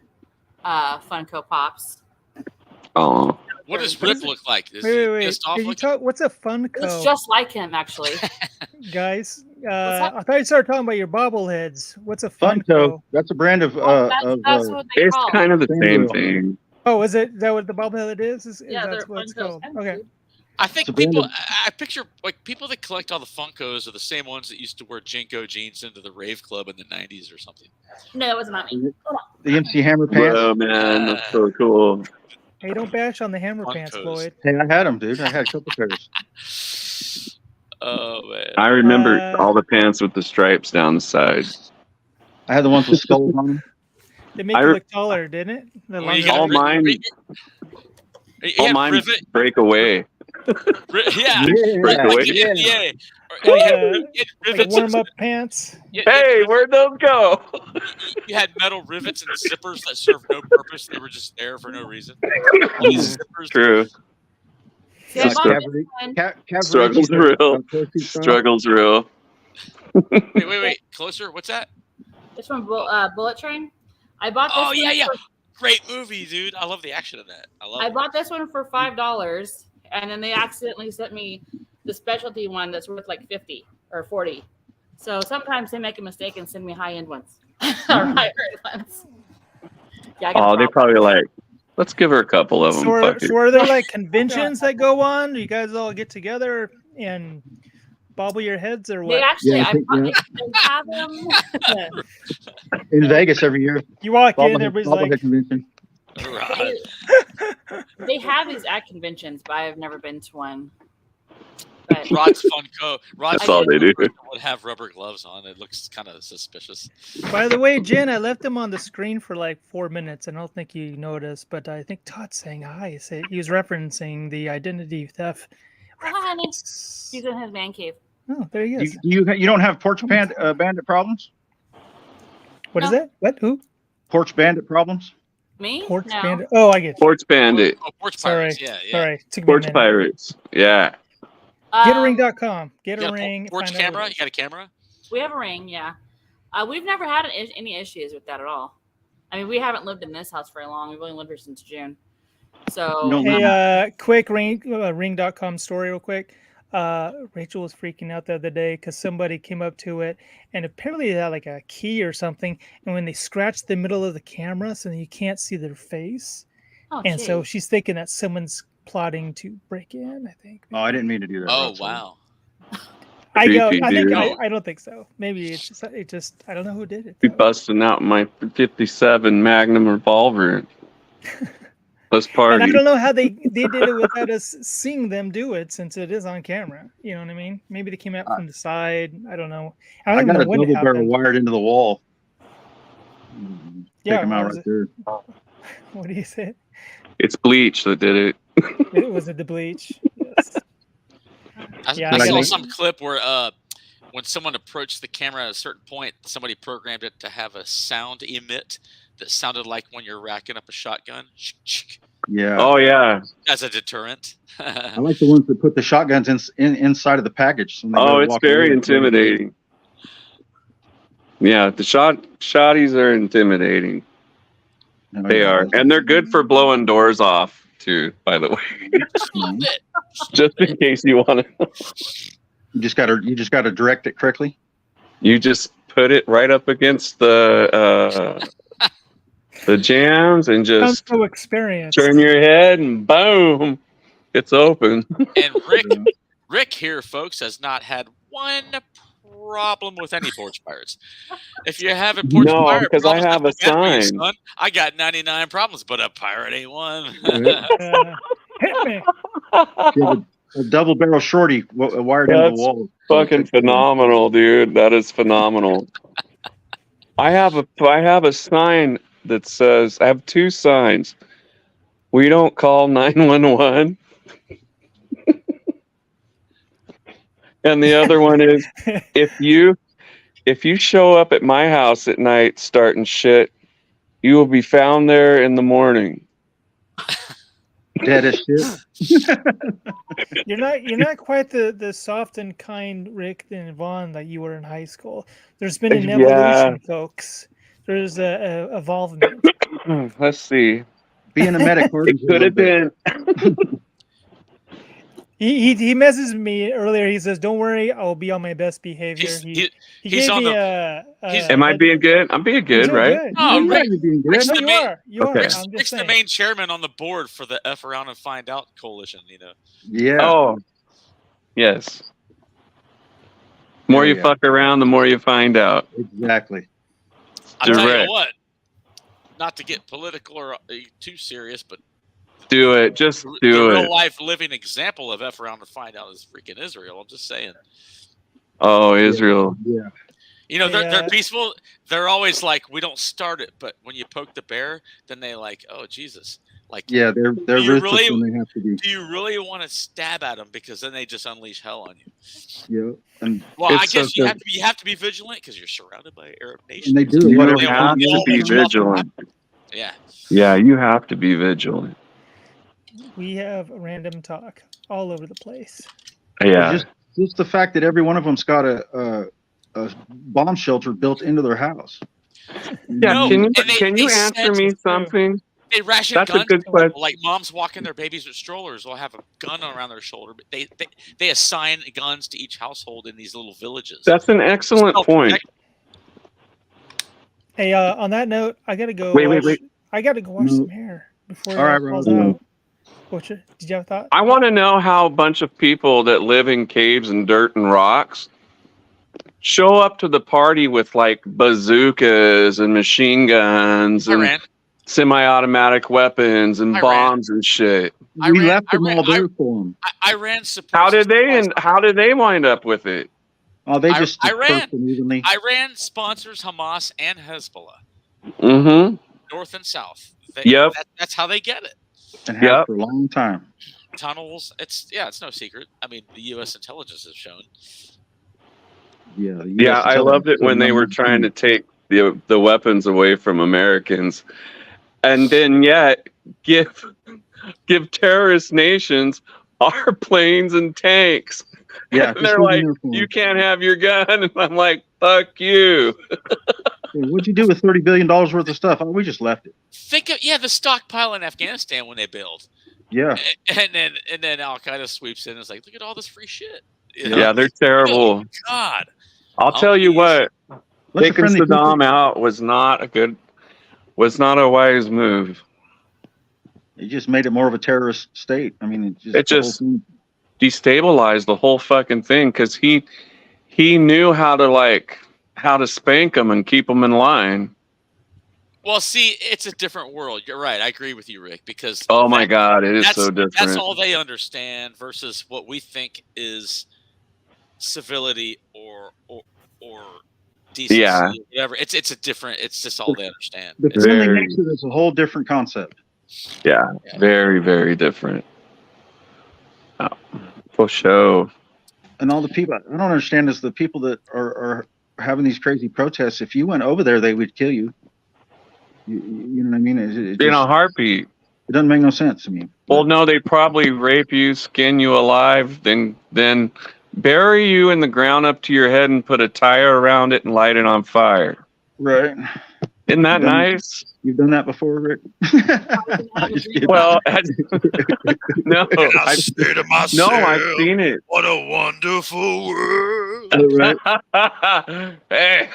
Funko Pops. Oh, what does Rip look like? Is Wait, he wait. pissed off Can you looking? talk? What's a Funko? It's just like him, actually. Guys, that? I thought you started talking about your bobbleheads. What's a Funko. Funko? That's a brand of That's what they it's call kind of the Same same deal. thing. Oh, is it? Is that what the bobblehead is? Yeah, That's they're what it's Funkos. called. Okay. I think It's a brand people. of- I picture like people that collect all the Funkos are the same ones that used to wear Jinko jeans into the rave club in the '90s or something. No, that was not me. the MC Hammer pants. Whoa, man, that's so cool. Hey, don't bash on the hammer pants, Funkos. Floyd. Hey, I had them, dude. I had a couple pairs. Oh man. I remember Uh, all the pants with the stripes down the side. I had the ones with skulls on them. They make I you re- look taller, didn't it? The Well, you longer- got all mine- He All had mine rivet, break away. yeah. Break away. Yeah. Uh, You had like rivets warm and- up pants. Hey, where'd those go? you had metal rivets and zippers that served no purpose. They were just there for no reason. All these zippers. True. See, I bought this one. Struggles real. Struggles real. Wait. Closer. What's that? It's from Bullet Train. I bought this Oh one yeah. for Great movie, dude. I love the action of that. I bought this one for $5, and then they accidentally sent me the specialty one that's worth like 50 or 40. So sometimes they make a mistake and send me high-end ones or higher-end ones. Yeah, I got a Oh, they problem. probably like, let's give her a couple of them. So fuck it. are there like conventions that go on? Do you guys all get together and bobble your heads or They what? actually, Yeah, I think, they have them. In Vegas every year. You walk in, Bobblehead everybody's bobblehead like, convention. Right. They have these at conventions, but I've never been to one. But Rod's Funko. Rod's That's all they do. Funko would have rubber gloves on. It looks kind of suspicious. by the way, Jen, I left him on the screen for like 4 minutes. And I don't think you noticed, but I think Todd's saying hi. He was referencing the identity theft. oh, honey, he's in his man cave. Oh, there he is. You don't have porch bandit problems? What is No. that? What? Who? Porch bandit problems? Me? Porch No. Bandit. Oh, I get you. Porch Bandit. Oh, Porch Sorry. Pirates. Yeah. Sorry. Took me a Porch minute. Pirates. Yeah. GetARing.com. Get You a got a ring. porch find out what camera? it You is. got a camera? We have a ring, yeah. We've never had any issues with that at all. I mean, we haven't lived in this house very long. We've only lived here since June. So No. Hey, quick ring.com story real quick. Rachel was freaking out the other day because somebody came up to it and apparently they had like a key or something. And when they scratched the middle of the camera, so you can't see their face. And so geez. she's thinking that someone's plotting to break in, I think. Oh, I didn't mean to do that. Oh, Russell. wow. I Creepy, think dude. I don't think so. Maybe it just I don't know who did it. Be though. busting out my 57 Magnum revolver. Let's And party. I don't know how they did it without us seeing them do it, since it is on camera. You know what I mean? Maybe they came out from the side. I don't know. I I don't got know a when it double barrel happened. wired into the wall. Yeah, Take them what out was right there. What do you say? It's bleach that did it. It was it the bleach? Yes. Yeah, I I saw gotta- some clip where when someone approached the camera at a certain point, somebody programmed it to have a sound emit that sounded like when you're racking up a shotgun. Yeah. Oh, yeah. As a deterrent. I like the ones that put the shotguns inside of the package. So when they Oh, go to it's walk very away. intimidating. Yeah, the shotties are intimidating. Oh, They yeah. are. And they're good for blowing doors off, too, by the way. Just a little bit. Just in case you want to. You just gotta direct it correctly. You just put it right up against the jams and I'm just so experienced. turn your head and boom, it's open. And Rick here, folks, has not had one problem with any porch pirates. If you're having porch No, pirate 'cause I problems, have a that's bad for you, sign. son. I got 99 problems, but a pirate ain't one. Hit me. You have a double barrel shorty wired into the That's wall. Fucking phenomenal, dude. That is phenomenal. I have a sign that says, I have two signs. We don't call 911. And the other one is, if you show up at my house at night starting shit, you will be found there in the morning. Dead as shit. You're not quite the soft and kind Rick and Vaughn that you were in high school. There's been an evolution, folks. There's a evolvement. Let's see. Being a medic. It could have been. He messaged me earlier. He says, "Don't worry, I'll be on my best behavior." He he's gave on me Am I being good? I'm being good, You're right? good. Oh, You're Rick- good. being good. Rick's No, the you main- are. You Okay. are. Rick's, I'm just Rick's the saying. main chairman on the board for the F Around and Find Out coalition, you know. Yeah. Oh, yes. More Oh, you yeah. fuck around, the more you find out. Exactly. I'll tell Direct. you what, not to get political or too serious, but Do it. Just the do real it. life living example of F Around and Find Out is freaking Israel. I'm just saying. Oh, Israel. Yeah. You know, they're Yeah. peaceful. They're always like, we don't start it, but when you poke the bear, then they like, oh Jesus, like, Yeah, they're you ruthless really- when they have to be. do you really want to stab at them because then they just unleash hell on you? Yeah. And Well, I It's guess such you a- have to be vigilant because you're surrounded by Arab nations. they do. You Whatever. have to be vigilant. Yeah. Yeah, you have to be vigilant. We have random talk all over the place. Yeah. Just the fact that every one of them's got a bomb shelter built into their house. Yeah, No, can you and they answer said- me something? They ration That's a guns. good question. Like moms walking their babies with strollers will have a gun around their shoulder, but they assign guns to each household in these little villages. That's an excellent point. Hey, on that note, I gotta go. Wait. I gotta go wash some hair before All right, it falls Rob. out. Did you have a thought? I want to know how a bunch of people that live in caves and dirt and rocks show up to the party with like bazookas and machine guns and Iran. semi-automatic weapons and Iran. bombs and shit. We left them all there for them. Iran supports. How did they wind up with it? Oh, they just Iran. dispersed them evenly. Iran sponsors Hamas and Hezbollah, Mm-hmm. north and south. Yep. That's how they get it. And have Yep. for a long time. Tunnels. It's no secret. I mean, the U.S. intelligence has shown. Yeah. the Yeah, US I loved it when they were intelligence- trying to take the weapons away from Americans. and then yet give terrorist nations our planes and tanks. Yeah, And they're like, you can't have your gun, and I'm like, fuck you. What'd you do with $30 billion worth of stuff? We just left it. Think of the stockpile in Afghanistan when they build. Yeah. And then Al Qaeda sweeps in and is like, look at all this free shit. You know? Yeah, they're terrible. Oh, God. I'll tell you what, taking Saddam out was not a wise move. It just made it more of a terrorist state. I mean, it just destabilized the whole fucking thing, because he knew how to spank them and keep them in line. Well, see, it's a different world. You're right. I agree with you, Rick, because oh my God, it is so different. That's all they understand versus what we think is civility or decency, or whatever. It's a different. It's just all they understand. It's a whole different concept. Yeah, very, very different. Oh, for sure. And all the people, I don't understand is the people that are having these crazy protests. If you went over there, they would kill you. You know what I mean? In a heartbeat. It doesn't make no sense to me. Well, no, they probably rape you, skin you alive, then bury you in the ground up to your head and put a tire around it and light it on fire. Right. Isn't that nice? You've done that before, Rick? Well, no. I say to myself, no, I've seen it. What a wonderful world. Right. Hey.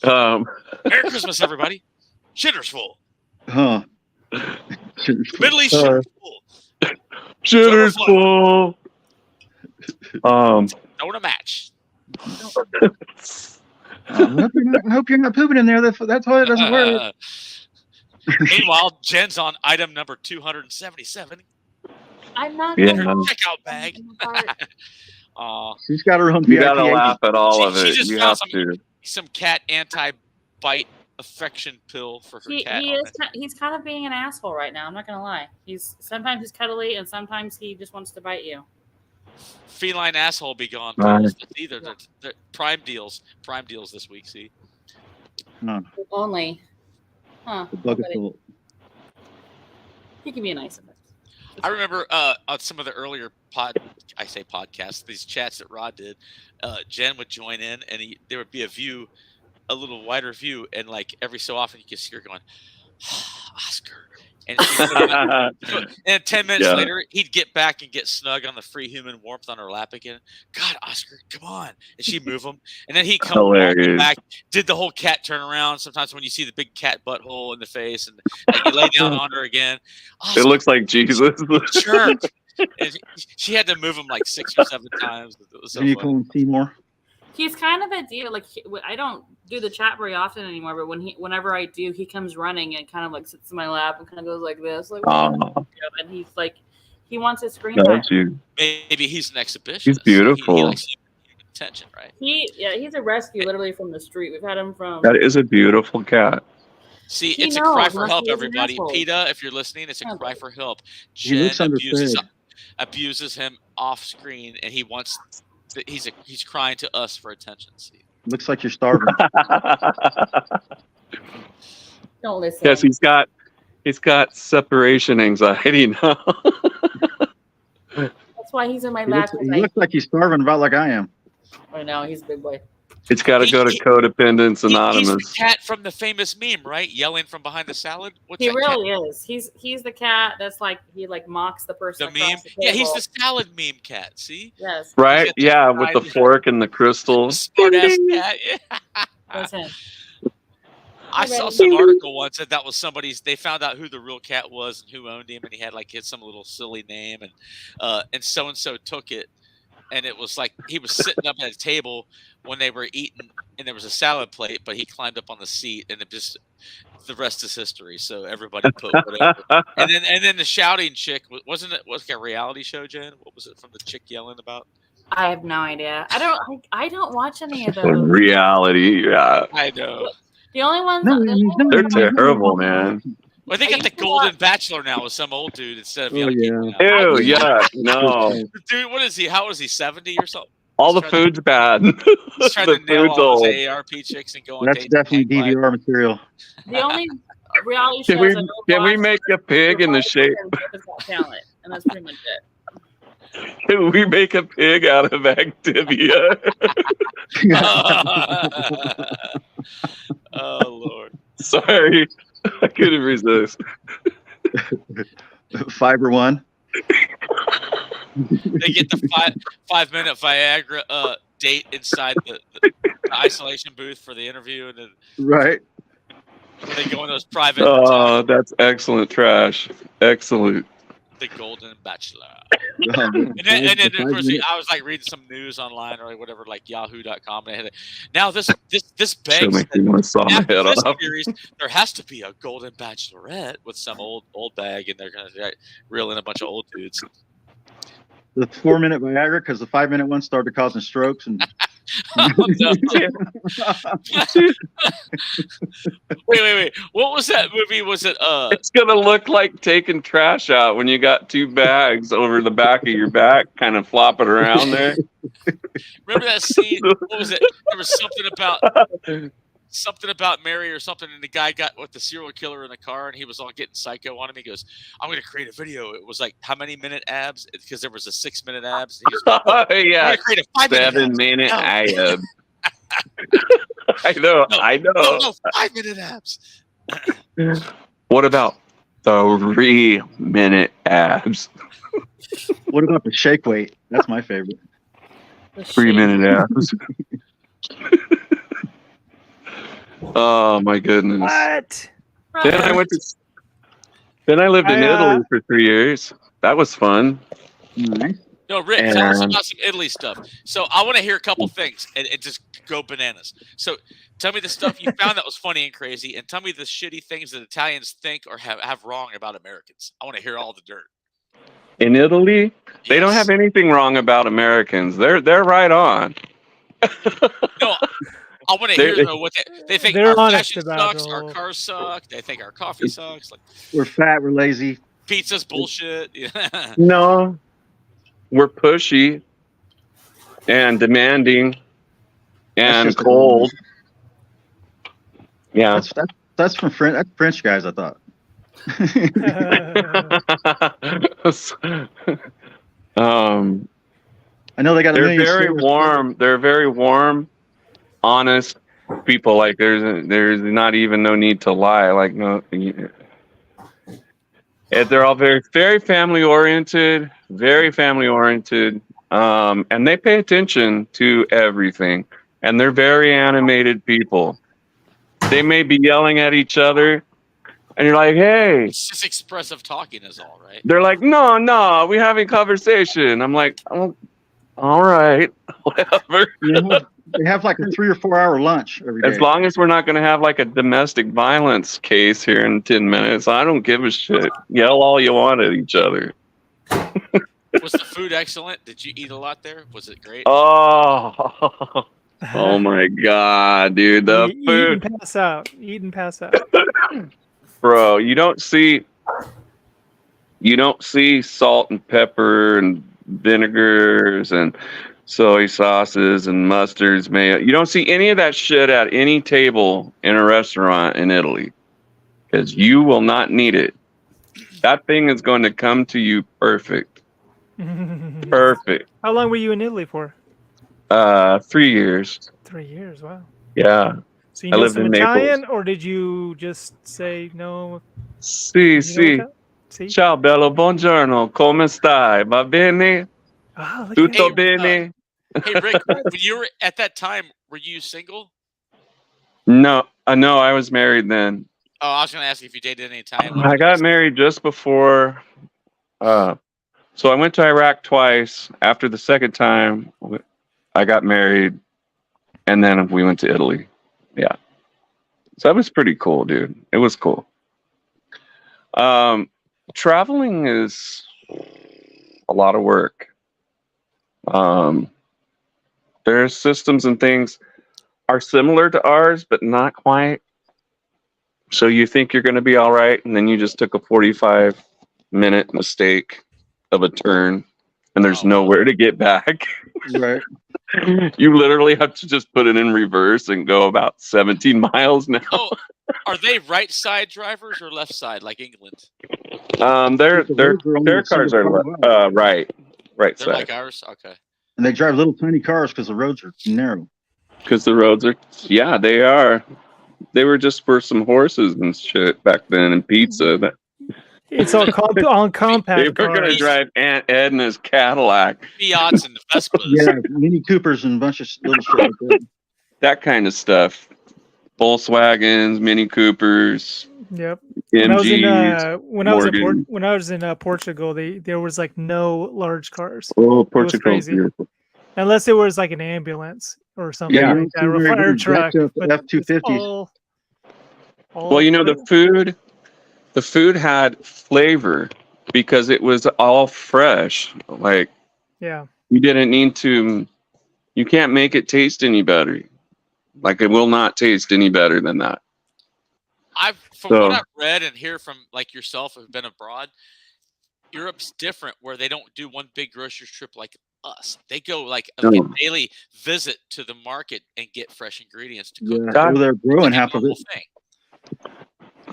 Merry Christmas, everybody. Shitter's full. Huh. Middle East shitter's full. Shitter's full. Don't a match. I hope you're not pooping in there. That's why it doesn't work. Meanwhile, Jen's on item number 277. I'm not. Checkout bag. She's got her own. You gotta laugh at all of it. Just you found have some cat anti-bite affection pill for her cat. He's kind of being an asshole right now. I'm not gonna lie. Sometimes he's cuddly and sometimes he just wants to bite you. Feline asshole be gone. Either they're prime deals this week. See, no. Only, huh? He can be nice. I remember on some of the earlier podcasts, these chats that Rod did. Jen would join in, and there would be a little wider view, and like every so often you could see her going, Oscar. And 10 minutes later, he'd get back and get snug on the free human warmth on her lap again. God, Oscar, come on. And she'd move him. And then he'd come back, did the whole cat turn around. Sometimes when you see the big cat butthole in the face, and you lay down on her again. Oscar, it looks like Jesus. Sure. And she had to move him like 6 or 7 times. It was so you call him Seymour? He's kind of a deal. Like I don't do the chat very often anymore, but whenever I do, he comes running and kind of like sits in my lap and kind of goes like this, like, and he's like, he wants his screen time. Maybe he's an exhibitionist. He's beautiful. He likes attention, right? He's a rescue, literally from the street. We've had him from. That is a beautiful cat. See, it's a cry for help, everybody. PETA, if you're listening, it's a cry for help. Jen abuses him off screen, and he wants. He's crying to us for attention. See? Looks like you're starving. Don't listen. Yes, he's got separation anxiety now. That's why he's in my lap. He looks like he's starving about like I am. I know, he's a big boy. It's got to go to Codependence Anonymous. He's the cat from the famous meme, right? Yelling from behind the salad. He really is. He's the cat that's like he like mocks the person. The meme. Yeah, he's the salad meme cat. See? Yes. Right? Yeah, with the fork and the crystals. Smart ass cat. Yeah. That's him. I saw some article once that was somebody's. They found out who the real cat was and who owned him, and he had like some little silly name, and so took it. And it was like he was sitting up at a table when they were eating, and there was a salad plate, but he climbed up on the seat, and the rest is history. So everybody put whatever. and then the shouting chick wasn't it like a reality show, Jen? What was it from the chick yelling about? I have no idea. I don't watch any of those. Reality, yeah. I know. The only ones they're terrible, man. Well, they got the Golden Bachelor now with some old dude instead of young people. Ew, yeah, no. Dude, what is he? How old is he? 70 or something? All the food's bad. He's trying to The nail food's all old. those AARP chicks and go on That's dates. definitely and hang glide. DVR material. The only reality Can shows we I don't can we watch make a pig in the shape? is Got Talent, and that's pretty much it. Can we make a pig out of Activia? Oh Lord. Sorry, I couldn't resist. Fiber One. They get the 5-minute Viagra date inside the isolation booth for the interview, and then Right. they go in those private. Oh, that's excellent trash. Excellent. The Golden Bachelor. Um, And then of the course, 5-minute I was like reading some news online or like whatever, like Yahoo.com, and they had it. Now this Should begs make me want to saw my after head this off. series, there has to be a Golden Bachelorette with some old bag, and they're gonna reel in a bunch of old dudes. the 4-minute Viagra, because the 5-minute one started causing strokes and. Oh, no. Wait. What was that movie? Was it It's gonna look like taking trash out when you got 2 bags over the back of your back, kind of flopping around there. remember that scene? What was it? There was something about Mary or something, and the guy got with the serial killer in the car, and he was all getting psycho on him. He goes, "I'm going to create a video." It was like how many minute abs? Because there was a 6-minute abs. He goes, Oh, I'm yeah, going to create a 5-minute 7-minute abs. abs. I know. No, 5-minute abs. What about 3-minute abs? What about the shake weight? That's my favorite. The 3-minute abs. Oh my goodness. What? Then I lived in Italy for 3 years. That was fun. Nice. No, Rick, tell us And- about some Italy stuff. So I want to hear a couple things and just go bananas. So tell me the stuff you found that was funny and crazy, and tell me the shitty things that Italians think or have wrong about Americans. I want to hear all the dirt. In Italy, they don't Yes. have anything wrong about Americans. They're right on. No, I want to They're- hear though what they think. They're Our honest fashion about sucks. it Our all. cars suck. They think our coffee sucks. Like We're fat. We're lazy. pizza's bullshit. Yeah. No, we're pushy and demanding and just- cold. Yeah. That's from French. That's French guys, I thought. I know they got a They're million. very stores. warm. They're very warm, honest people. Like there's not even no need to lie. Like no, and they're all very family oriented. Very family oriented, and they pay attention to everything. And they're very animated people. They may be yelling at each other, and you're like, "Hey." It's just expressive talking is all, right? They're like, no, we're having conversation. I'm like, oh, all right, whatever. They have like a 3 or 4 hour lunch every day. As long as we're not going to have like a domestic violence case here in 10 minutes, I don't give a shit. Yell all you want at each other. Was the food excellent? Did you eat a lot there? Was it great? Oh, oh my God, dude. The Eat food, and pass out. Eat and pass out. bro, you don't see salt and pepper and vinegars and soy sauces and mustards, mayo. You don't see any of that shit at any table in a restaurant in Italy because you will not need it. That thing is going to come to you perfect. Perfect. How long were you in Italy for? 3 years. 3 years. Wow. Yeah. So you I know lived some in Naples. Italian, or did you just say no? Sì, You know sì. Italian? See? Ciao bello, buongiorno. Come stai? Va bene? Ah, look at Tutto that. bene? Hey Rick, when you were at that time, were you single? No, I was married then. Oh, I was going to ask you if you dated any Italian. I got married just before. So I went to Iraq twice. After the second time, I got married, and then we went to Italy. Yeah. So that was pretty cool, dude. It was cool. Traveling is a lot of work. Their systems and things are similar to ours, but not quite. So you think you're going to be all right, and then you just took a 45-minute mistake of a turn, and there's nowhere to get back. Right. You literally have to just put it in reverse and go about 17 miles now. Oh, are they right side drivers or left side like England? Their The roads are only their a cars single are car wide. right They're side, like ours. Okay. And they drive little tiny cars because the roads are narrow. because the roads are. Yeah, they are. They were just for some horses and shit back then and pizza. But It's all on compact they were going to cars. drive Aunt Edna's Cadillac, Fiats and Vespas. Yeah, Mini Coopers and a bunch of little shit like that. that kind of stuff. Volkswagens, Mini Coopers, Yep. MGs. When I was in Portugal, there was like no large cars Oh, Portugal's crazy. beautiful. unless it was like an ambulance or something Yeah. like that, or a fire truck. but F-250s. Well, you know, the food had flavor because it was all fresh. Like, yeah. you didn't need to, you can't make it taste any better. Like, it will not taste any better than that. From what I've read and hear from like yourself who've been abroad, Europe's different where they don't do one big grocery trip like us. They go like a daily visit to the market and get fresh ingredients to cook. Yeah, they're growing half of it.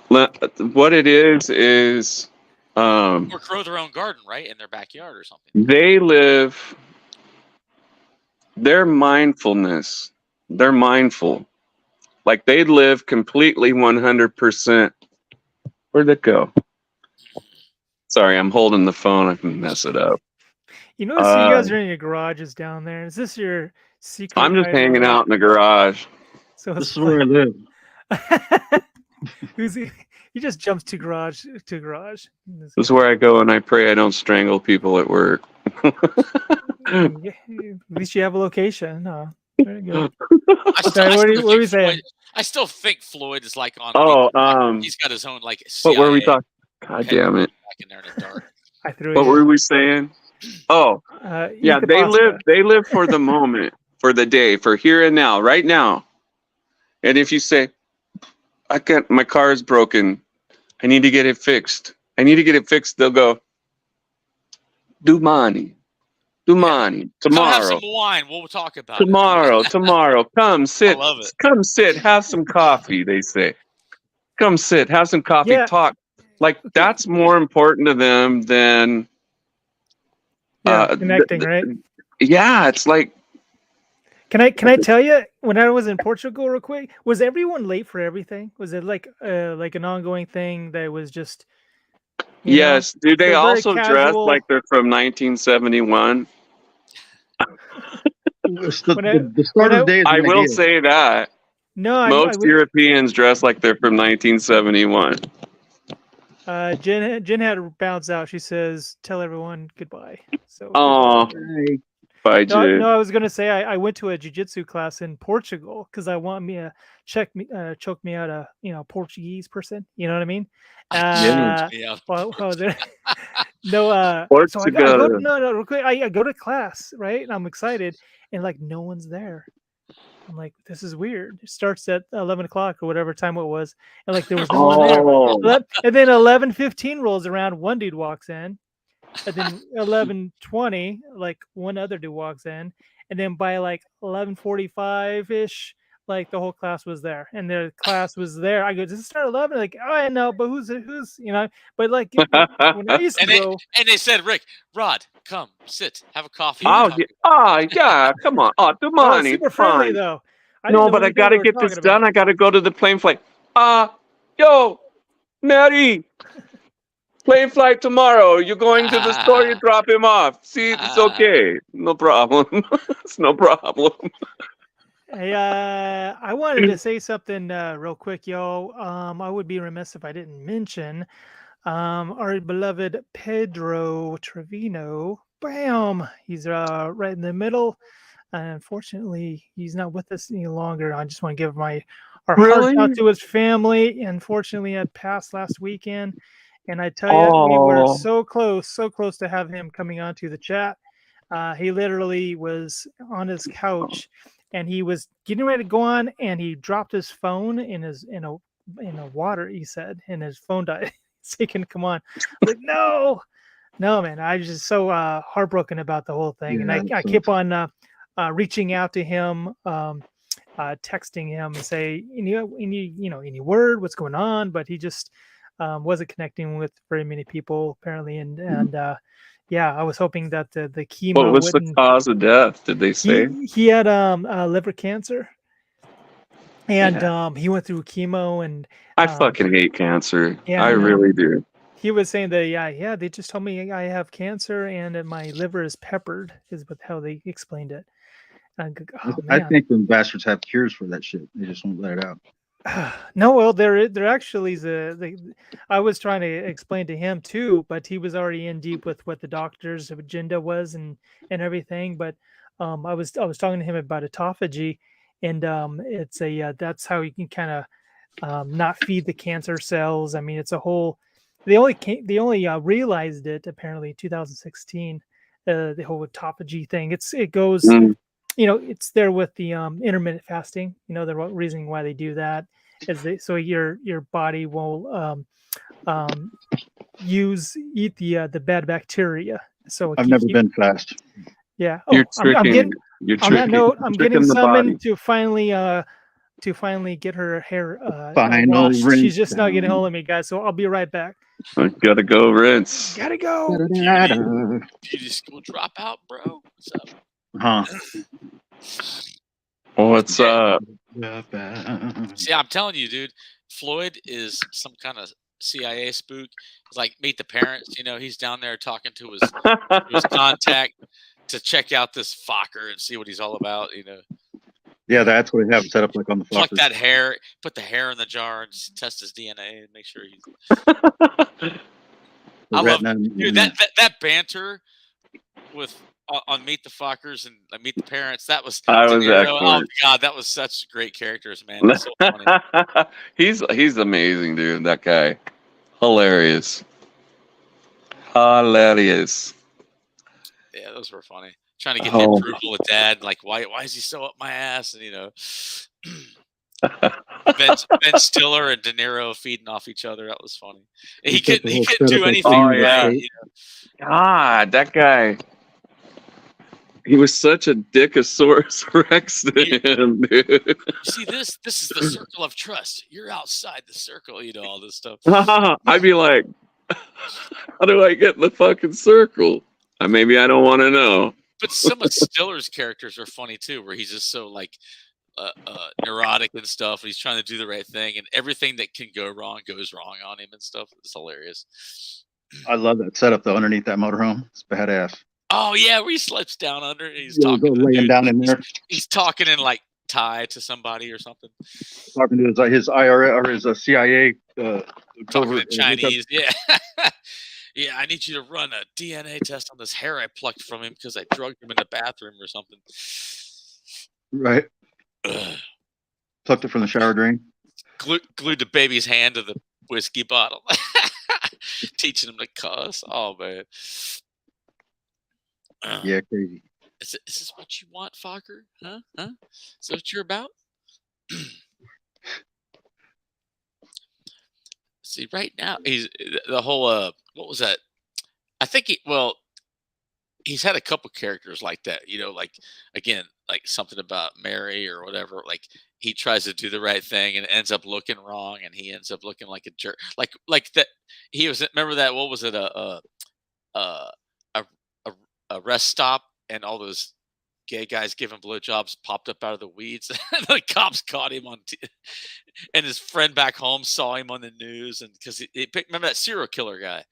What it is or grow their own garden, right, in their backyard or something. They live their mindfulness. They're mindful. Like they live completely 100%. Where'd it go? Sorry, I'm holding the phone. I can mess it up. You notice you guys are in your garages down there. Is this your secret? I'm just hanging out in the garage. So this is where I live. He just jumps to garage to garage. This is where I go and I pray I don't strangle people at work. At least you have a location. No. Very good. What are we saying? I still think Floyd is like on. He's got his own like. CIA what were we talking? God damn it! Back in there in the dark. What were we saying? Oh, yeah. They live for the moment, for the day, for here and now, right now. And if you say, "I can't, my car is broken. I need to get it fixed. I need to get it fixed," they'll go, "Domani. Tomorrow. Come have some wine. We'll talk about tomorrow. it. Tomorrow. Come sit. I love it. Come sit. Have some coffee." They say, "Come sit. Have some coffee. Yeah. Talk." Like that's more important to them than connecting, right? Yeah, it's like. Can I tell you, when I was in Portugal, real quick, was everyone late for everything? Was it like an ongoing thing that was just? Yes. Do they also dress casual. like they're from 1971? The start of the day is I will say that. No, most Europeans dress like they're from 1971. Jen had to bounce out. She says, "Tell everyone goodbye." So. Bye, Jen. No, I was gonna say I went to a jiu-jitsu class in Portugal because I want me to choke me out a Portuguese person. You know what I mean? Yeah. No. Portugal. So I go, no, real quick. I go to class, right? And I'm excited, and like no one's there. I'm like, this is weird. It starts at 11 o'clock or whatever time it was, and like there was no one there. And then 11:15 rolls around. One dude walks in. And then 11:20, like one other dude walks in, and then by like 11:45-ish, like the whole class was there, and their class was there. I go, does it start at 11? Like, oh, I know, but who's But like when I used to go, and they said, Rod, come sit, have a coffee. Yeah, come on. Oh, the money. Super friendly though. No, but I gotta get this done. I gotta go to the plane flight. Yo, Mary. Plane flight tomorrow. You're going to the store. You drop him off. See, it's okay. No problem. It's no problem. Hey, I wanted to say something real quick, yo. I would be remiss if I didn't mention our beloved Pedro Trevino. Bam! He's right in the middle. Unfortunately, he's not with us any longer. I just want to give our hearts out to his family. Unfortunately, had passed last weekend. And I tell you, we were so close to have him coming onto the chat. He literally was on his couch, and he was getting ready to go on, and he dropped his phone in a water. He said, and his phone died. So he can come on. Like, no, man. I was just so heartbroken about the whole thing, and I keep on reaching out to him, texting him and say, any word, what's going on? But he just wasn't connecting with very many people apparently, and yeah, I was hoping that the chemo. What was the cause of death? Did they say? He had liver cancer, and he went through chemo, and I fucking hate cancer. Yeah, I really do. he was saying that they just told me I have cancer and that my liver is peppered, is how they explained it. And I think them bastards have cures for that shit. They just won't let it out. No, well, there actually is I was trying to explain to him too, but he was already in deep with what the doctor's agenda was and everything. But I was talking to him about autophagy, and it's that's how you can kind of not feed the cancer cells. I mean, it's a whole. They only realized it apparently in 2016. The whole autophagy thing. It goes. It's there with the intermittent fasting. The reason why they do that is so your body will eat the bad bacteria. So I've never been fast. Yeah. You're tricking. On that note, I'm getting summoned to finally get her hair washed. She's just not getting hold of me, guys. So I'll be right back. I gotta go rinse. Gotta go. You just go drop out, bro. What's up? What's up? See, I'm telling you, dude, Floyd is some kind of CIA spook. It's like Meet the Parents. He's down there talking to his contact to check out this Fokker and see what he's all about. Yeah, that's what we have set up like on the Pluck Fokker. that hair, put the hair in the jar, and test his DNA and make sure he's. I love, dude, that banter with. On Meet the Fockers and Meet the Parents, that was. Oh God, that was such great characters, man. It's so funny. He's amazing, dude. That guy, hilarious. Hilarious. Yeah, those were funny. Trying to get the approval of Dad, like why is he so up my ass? And Ben Stiller and De Niro feeding off each other. That was funny. He couldn't do anything. Oh yeah. God, that guy. He was such a Dickosaurus Rex to him, dude. See, this is the circle of trust. You're outside the circle, all this stuff. I'd be like, how do I get in the fucking circle? Maybe I don't want to know. But some of Stiller's characters are funny too, where he's just so neurotic and stuff. And he's trying to do the right thing, and everything that can go wrong goes wrong on him and stuff. It's hilarious. I love that setup though. Underneath that motorhome, it's badass. Oh yeah, where he slips down under and he's talking laying down in there. He's talking in Thai to somebody or something. Talking to his IRA or his CIA. Talking in Chinese, yeah. Yeah, I need you to run a DNA test on this hair I plucked from him because I drugged him in the bathroom or something. Right. Plucked it from the shower drain. Glued the baby's hand to the whiskey bottle. Teaching him to cuss. Oh man. Yeah, crazy. Is this what you want, Fokker? Huh? Is that what you're about? See, right now he's the whole what was that? I think he's had a couple characters like that, again, something about Mary or whatever. Like he tries to do the right thing and ends up looking wrong, and he ends up looking like a jerk. Like that he was. Remember that? What was it? A rest stop, and all those gay guys giving blowjobs popped up out of the weeds. The cops caught him and his friend back home saw him on the news, and because remember that serial killer guy.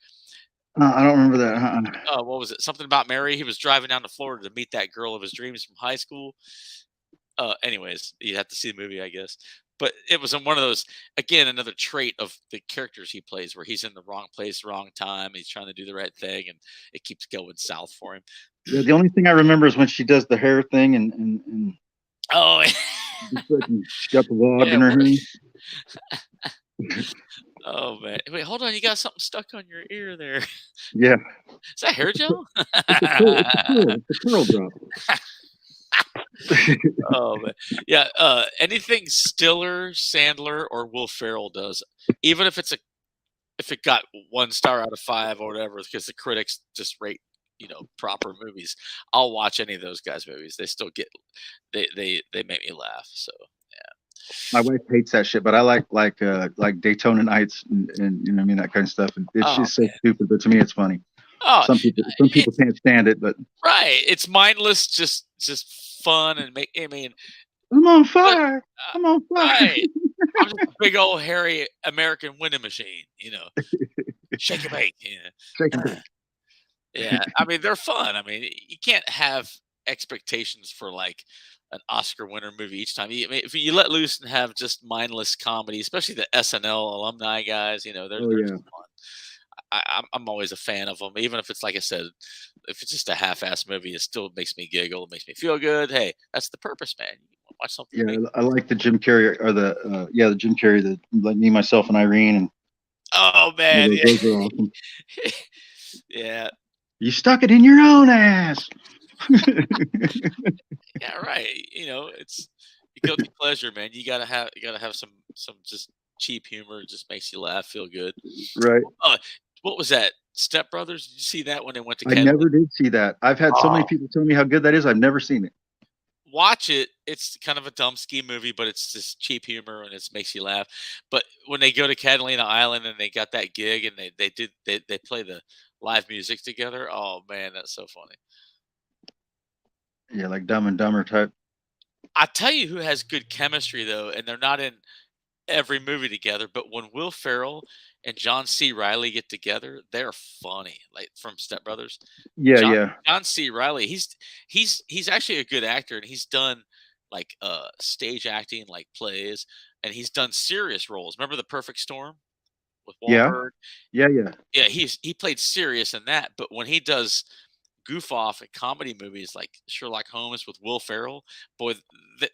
I don't remember that. What was it? Something about Mary. He was driving down to Florida to meet that girl of his dreams from high school. Anyways, you have to see the movie, I guess. But it was in one of those, again, another trait of the characters he plays, where he's in the wrong place, wrong time. He's trying to do the right thing, and it keeps going south for him. Yeah, the only thing I remember is when she does the hair thing and oh, she got the wad in her hand. Oh man! Wait, hold on. You got something stuck on your ear there. Yeah. Is that hair gel? It's a curl drop. Oh man, yeah. Anything Stiller, Sandler, or Will Ferrell does, even if it got 1 star out of 5 or whatever, because the critics just rate proper movies, I'll watch any of those guys' movies. They still get they make me laugh. So My wife hates that shit, but I like Daytona Nights and you know what I mean, that kind of stuff. And it's oh just so man, stupid, but to me it's funny. oh Some people it's can't stand it, but right. It's mindless, just fun and make. I mean, I'm on but fire. I'm on fire. right. I'm just a big old hairy American winning machine. Shake and bake. Shake and bake. Yeah, I mean they're fun. I mean you can't have expectations for like an Oscar winner movie each time. I mean, if you let loose and have just mindless comedy, especially the SNL alumni guys, Oh they're yeah. just fun. I'm always a fan of them, even if it's like I said, if it's just a half-ass movie, it still makes me giggle. It makes me feel good. Hey, that's the purpose, man. You wanna watch something Yeah, that I like the Jim Carrey or the Jim Carrey, the like Me, Myself, and Irene, and oh man, yeah, those are awesome. yeah, You stuck it in your own ass. yeah, right. It's a guilty pleasure, man. You gotta have some just cheap humor. It just makes you laugh, feel good. Right. What was that? Step Brothers? Did you see that when they went to I Catalina? never did see that. I've had so many Oh, people tell me how good that is. I've never seen it. watch it. It's kind of a dumb ski movie, but it's just cheap humor and it makes you laugh. But when they go to Catalina Island and they got that gig and they play the live music together. Oh man, that's so funny. Yeah, like Dumb and Dumber type. I tell you who has good chemistry though, and they're not in every movie together, but when Will Ferrell and John C. Riley get together, they're funny. Like from Step Brothers. Yeah, John yeah. John C. Riley, he's actually a good actor, and he's done like stage acting, like plays, and he's done serious roles. Remember The Perfect Storm with Yeah. Wahlberg? Yeah, yeah. Yeah, he played serious in that, but when he does goof off in comedy movies like Sherlock Holmes with Will Ferrell, boy,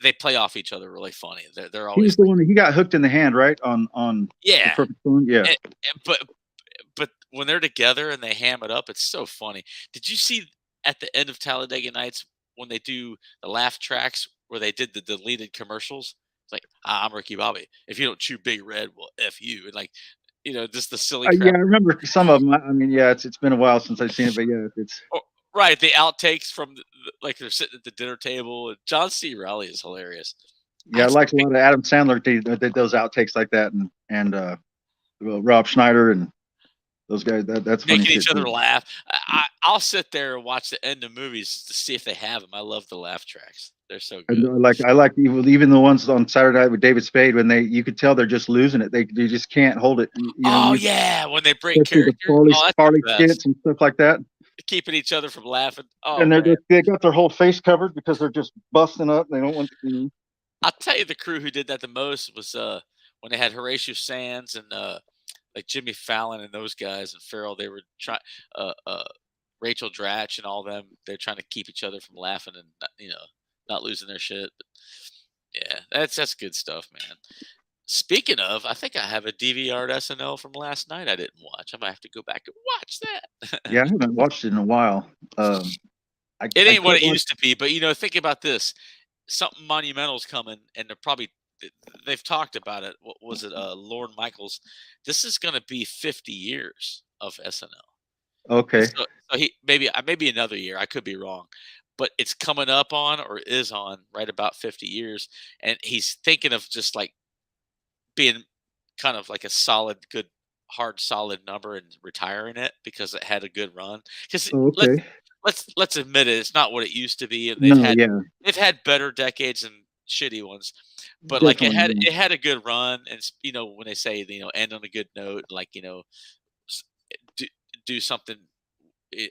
they play off each other really funny. They're He was always the like, one that he got hooked in the hand, right? On The yeah, Perfect Storm. Yeah. but when they're together and they ham it up, it's so funny. Did you see at the end of Talladega Nights when they do the laugh tracks where they did the deleted commercials? It's like, I'm Ricky Bobby. If you don't chew Big Red, well, F you. And like, just the silly Yeah, crap. I remember some of them. I mean, yeah, it's been a while since I've seen it, but yeah, it's Oh, right. The outtakes from like they're sitting at the dinner table. And John C. Riley is hilarious. yeah, I liked a lot of Adam Sandler did those outtakes like that, and Rob Schneider and those guys. That's funny Making shit each other too. laugh. I'll sit there and watch the end of movies to see if they have them. I love the laugh tracks. They're so good. I like even the ones on Saturday Night with David Spade when you could tell they're just losing it. They just can't hold it. Oh yeah, when they break Especially the character. Oh, that's Farley the skits best. and stuff like that. Keeping each other from laughing. Oh And man, they got their whole face covered because they're just busting up. They don't want. I'll tell you the crew who did that the most was when they had Horatio Sands and like Jimmy Fallon and those guys and Farrell. They were trying Rachel Dratch and all them. They're trying to keep each other from laughing and not losing their shit. But yeah, that's good stuff, man. Speaking of, I think I have a DVR'd SNL from last night I didn't watch. I might have to go back and watch that. Yeah, I haven't watched it in a while. It I ain't what quit it watching. used to be, but think about this. Something monumental's coming, and they've talked about it. What was it? Lorne Michaels. This is going to be 50 years of SNL. Okay. So he maybe another year. I could be wrong, but it's coming up on or is on right about 50 years, and he's thinking of just like being kind of like a solid, good, hard, solid number and retiring it because it had a good run. Because Oh, okay. let's admit it, it's not what it used to be, and No, yeah, they've had better decades and shitty ones. But like definitely. Yeah. it had a good run, and when they say end on a good note, like s- do, do something,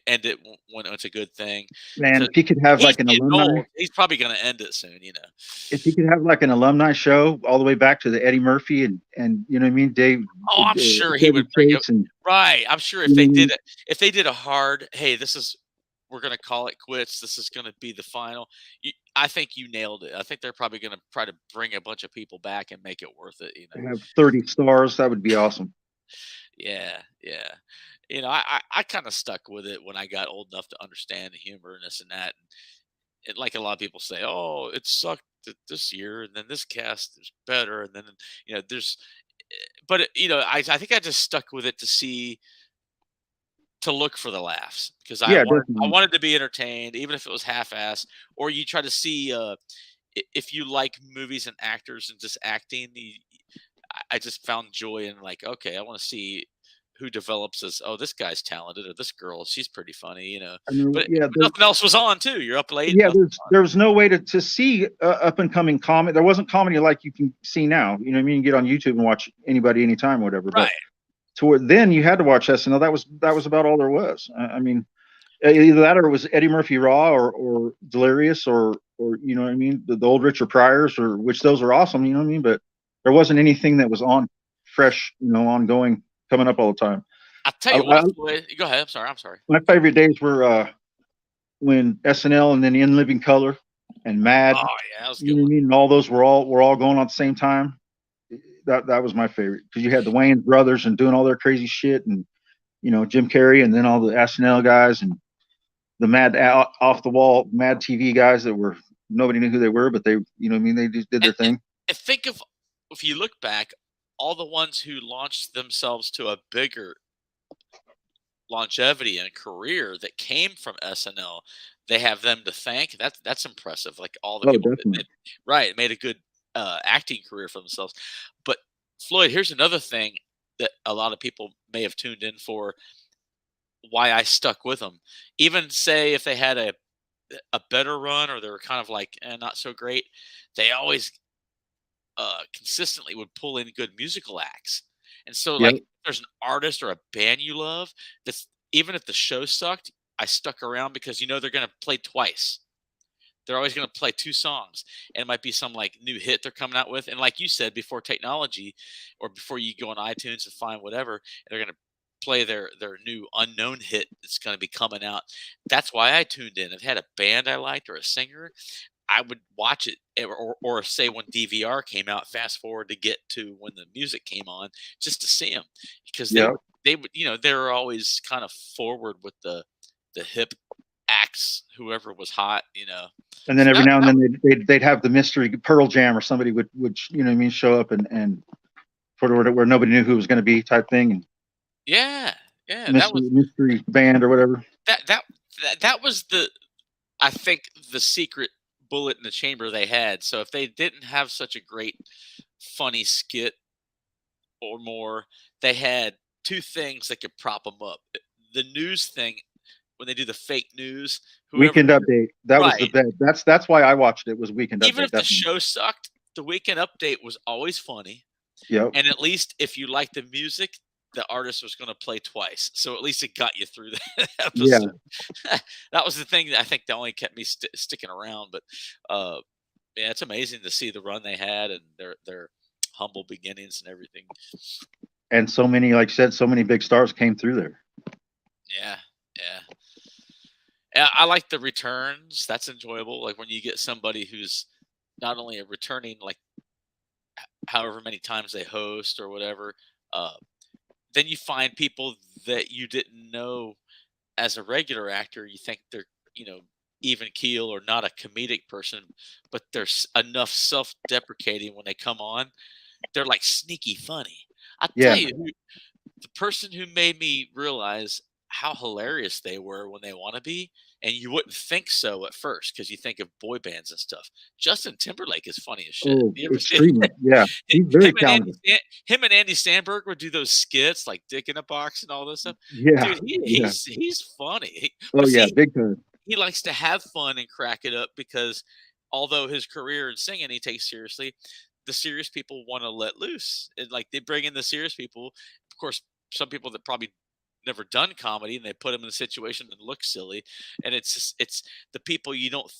end it when it's a good thing. Man, So if he could have he's like an getting alumni, old. He's probably going to end it soon. if he could have like an alumni show all the way back to the Eddie Murphy and you know what I mean, Oh, I'm sure he Chevy would bring it. Chase and Right. I'm sure you know what I mean? if they did a hard, hey, we're going to call it quits. This is going to be the final. I think you nailed it. I think they're probably going to try to bring a bunch of people back and make it worth it. Have 30 stars, that would be awesome. Yeah. Yeah. I kind of stuck with it when I got old enough to understand the humor and this and that. And like a lot of people say, oh, it sucked this year. And then this cast is better. And then, there's, but I think I just stuck with it to see to look for the laughs because Yeah, I definitely. wanted to be entertained, even if it was half-ass. Or you try to see if you like movies and actors and just acting. I just found joy in like, okay, I want to see who develops as, oh, this guy's talented, or this girl, she's pretty funny, you know. I mean, But yeah, nothing else was on too. You're up late. yeah. There was no way to see up and coming comedy. There wasn't comedy like you can see now. You know what I mean? You get on YouTube and watch anybody anytime, whatever. Right. But toward then you had to watch SNL. That was about all there was. I mean, either that or it was Eddie Murphy Raw or Delirious or you know what I mean, the old Richard Pryors, or which those are awesome. You know what I mean? But there wasn't anything that was on fresh, you know, ongoing, coming up all the time. I'll tell you what, Floyd, go ahead. I'm sorry. My favorite days were when SNL and then In Living Color and Mad. Oh yeah, that was a You good know what I one. mean? And all those were all going on at the same time. That was my favorite because you had the Wayans brothers and doing all their crazy shit, and you know, Jim Carrey, and then all the SNL guys and the Mad off the wall Mad TV guys that were, nobody knew who they were, but they, you know what I mean, they just did their thing. And think of, if you look back, all the ones who launched themselves to a bigger longevity and career that came from SNL, they have them to thank. That's impressive. Like all the Oh, people definitely. right, made a good acting career for themselves. But Floyd, here's another thing that a lot of people may have tuned in for, why I stuck with them. Even say if they had a better run or they were kind of like not so great, they always consistently would pull in good musical acts. And so Yep. like if there's an artist or a band you love, that's, even if the show sucked, I stuck around because you know they're gonna play twice. They're always gonna play 2 songs. And it might be some like new hit they're coming out with. And like you said, before technology or before you go on iTunes and find whatever, they're gonna play their new unknown hit that's going to be coming out. That's why I tuned in. If it had a band I liked or a singer, I would watch it, or say when DVR came out, fast forward to get to when the music came on, just to see them, because Yep. they would, you know, they were always kind of forward with the hip acts, whoever was hot, you know. And then So every now and then they'd have the mystery Pearl Jam or somebody would you know what I mean, show up and where nobody knew who it was going to be type thing, and yeah, that was mystery band or whatever. that was the, I think, the secret bullet in the chamber they had. So if they didn't have such a great funny skit or more, they had 2 things that could prop them up. The news thing, when they do the fake news, Weekend Update. That was the Right. best. That's why I watched it, was Weekend even Update. if the Definitely. show sucked, the Weekend Update was always funny. Yep. And at least if you liked the music, the artist was going to play twice. So at least it got you through that episode. That was the thing that I think that only kept me sticking around. But yeah, it's amazing to see the run they had and their humble beginnings and everything. And so many, like you said, so many big stars came through there. Yeah. And I like the returns. That's enjoyable. Like when you get somebody who's not only a returning, like however many times they host or whatever, then you find people that you didn't know as a regular actor. You think they're, you know, even keel or not a comedic person, but there's enough self-deprecating when they come on. They're like sneaky funny. I'll Yeah. tell you, the person who made me realize how hilarious they were when they want to be, and you wouldn't think so at first because you think of boy bands and stuff. Justin Timberlake is funny as shit. Oh, You ever see extremely. Yeah. He's very him and talented. him and Andy Sandberg would do those skits like Dick in a Box and all this stuff. Yeah. Dude, Yeah. he's funny. Oh, But yeah. see, Big time. he likes to have fun and crack it up because although his career in singing he takes seriously, the serious people want to let loose. And like they bring in the serious people. Of course, some people that probably never done comedy and they put them in a situation that looks silly. And it's just, it's the people you don't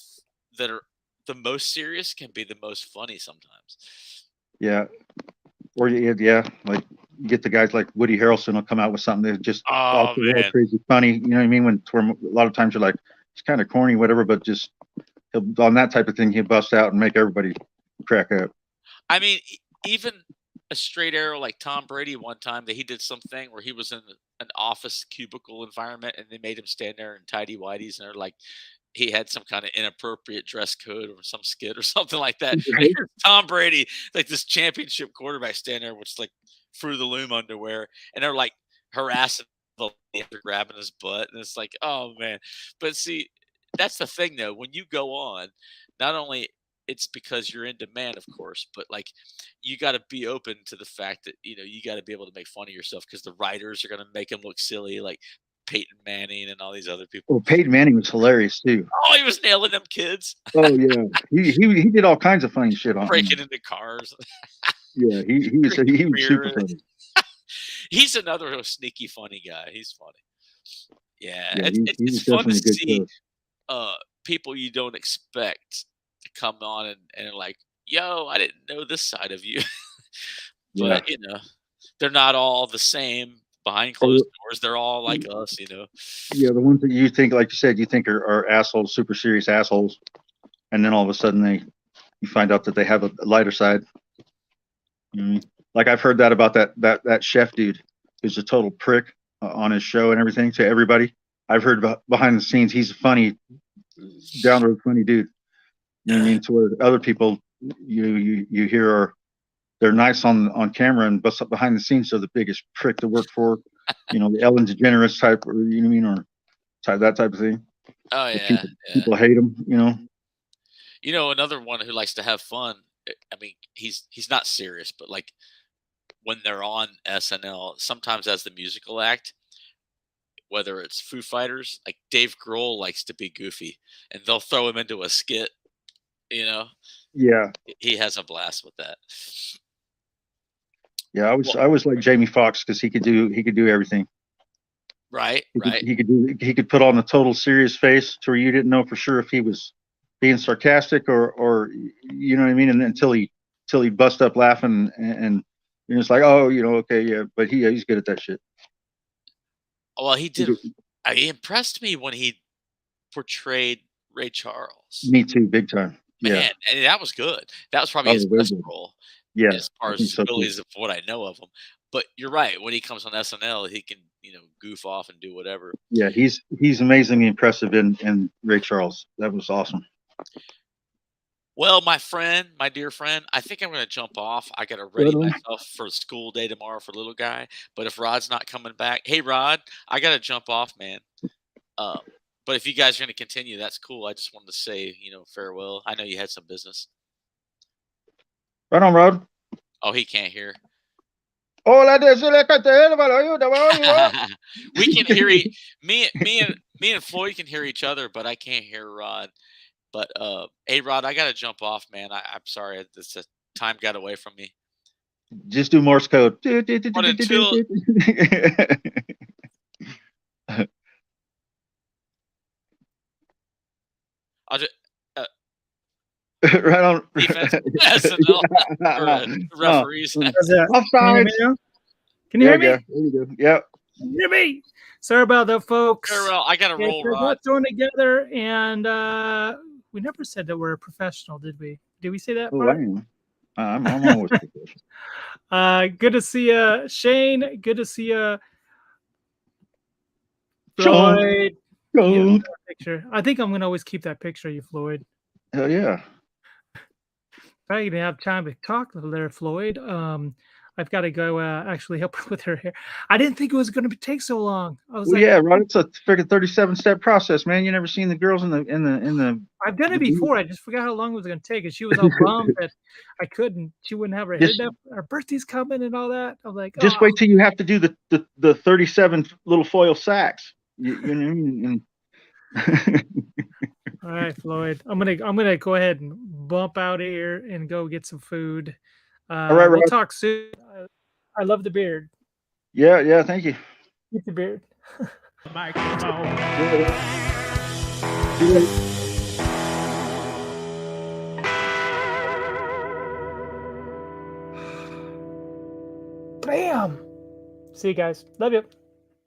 that are the most serious can be the most funny sometimes. Yeah. Or yeah, like you get the guys like Woody Harrelson will come out with something that's just off the wall, crazy funny. You know what I mean? When a lot of times you're like, it's kind of corny, whatever, but just on that type of thing, he'll bust out and make everybody crack up. I mean, even a straight arrow like Tom Brady one time that he did something where he was in an office cubicle environment and they made him stand there in tidy whities and they're like, he had some kind of inappropriate dress code or some skit or something like that. Right. Tom Brady, like this championship quarterback, standing there with like Fruit of the Loom underwear, and they're like harassing after grabbing his butt, and it's like, oh man. But see, that's the thing though. When you go on, not only it's because you're in demand, of course, but like you got to be open to the fact that you got to be able to make fun of yourself because the writers are going to make him look silly, like Peyton Manning and all these other people. Well, Peyton Manning was hilarious too. Oh, he was nailing them kids, Oh yeah, he did all kinds of funny shit on breaking into cars. Yeah, he was super funny. He's another sneaky funny guy. He's funny. Yeah, Yeah, it's fun to see people you don't expect to come on and like, yo, I didn't know this side of you. But they're not all the same behind closed doors. They're all like us, Yeah, the ones that you think, like you said, you think are assholes, super serious assholes, and then all of a sudden you find out that they have a lighter side. Like I've heard that about that chef dude who's a total prick on his show and everything to everybody. I've heard about behind the scenes he's a funny, down the road funny dude. You know what I mean? To where other people you hear they're nice on camera, and but behind the scenes they're the biggest prick to work for. The Ellen DeGeneres type, or you know what I mean, or that type of thing. Oh yeah, people hate him. Another one who likes to have fun. I mean, he's not serious, but like when they're on SNL, sometimes as the musical act, whether it's Foo Fighters, like Dave Grohl likes to be goofy, and they'll throw him into a skit. Yeah, he has a blast with that. Yeah, I was like Jamie Foxx because he could do everything. Right. He could put on a total serious face to where you didn't know for sure if he was being sarcastic or you know what I mean, and until he bust up laughing and you're just like, oh, okay, yeah, but he's good at that shit. Well, he did. He impressed me when he portrayed Ray Charles. Me too, big time. Man, and that was good. That was probably his best role. Yeah, as far as abilities of what I know of him. But you're right. When he comes on SNL, he can goof off and do whatever. Yeah, he's amazingly impressive in Ray Charles. That was awesome. Well, my dear friend, I think I'm going to jump off. I got to ready myself for a school day tomorrow for little guy. But if Rod's not coming back, hey Rod, I got to jump off, man. But if you guys are going to continue, that's cool. I just wanted to say, farewell. I know you had some business. Right on, Rod. Oh, he can't hear. We can hear me and Floyd can hear each other, but I can't hear Rod. But hey, Rod, I gotta jump off, man. I'm sorry, the time got away from me. Just do Morse code. But until I'll just. Right on. Defense, SNL, referees. Offside. Can you hear me? There you go. Yep. Can you hear me? Sorry about that, folks. Farewell. I got to roll, Rod. We're thrown together, and we never said that we're a professional, did we? Did we say that? Oh, I'm always professional. Good to see you, Shane. Good to see you, Floyd. Picture. I think I'm gonna always keep that picture of you, Floyd. Hell yeah. I didn't have time to talk to there, Floyd. I've got to go actually help her with her hair. I didn't think it was going to take so long. I was yeah, Rod, it's a freaking 37-step process, man. You never seen the girls in the. I've done it before. I just forgot how long it was going to take, and she was all bummed that I couldn't. She wouldn't have her hair done. Her birthday's coming and all that. I was like, just wait till you have to do the 37 little foil sacks. You know what I mean? All right, Floyd. I'm gonna go ahead and bump out here and go get some food. All right, we'll talk soon. I love the beard. Yeah. Thank you. Keep the beard. Bam. See you guys. Love you.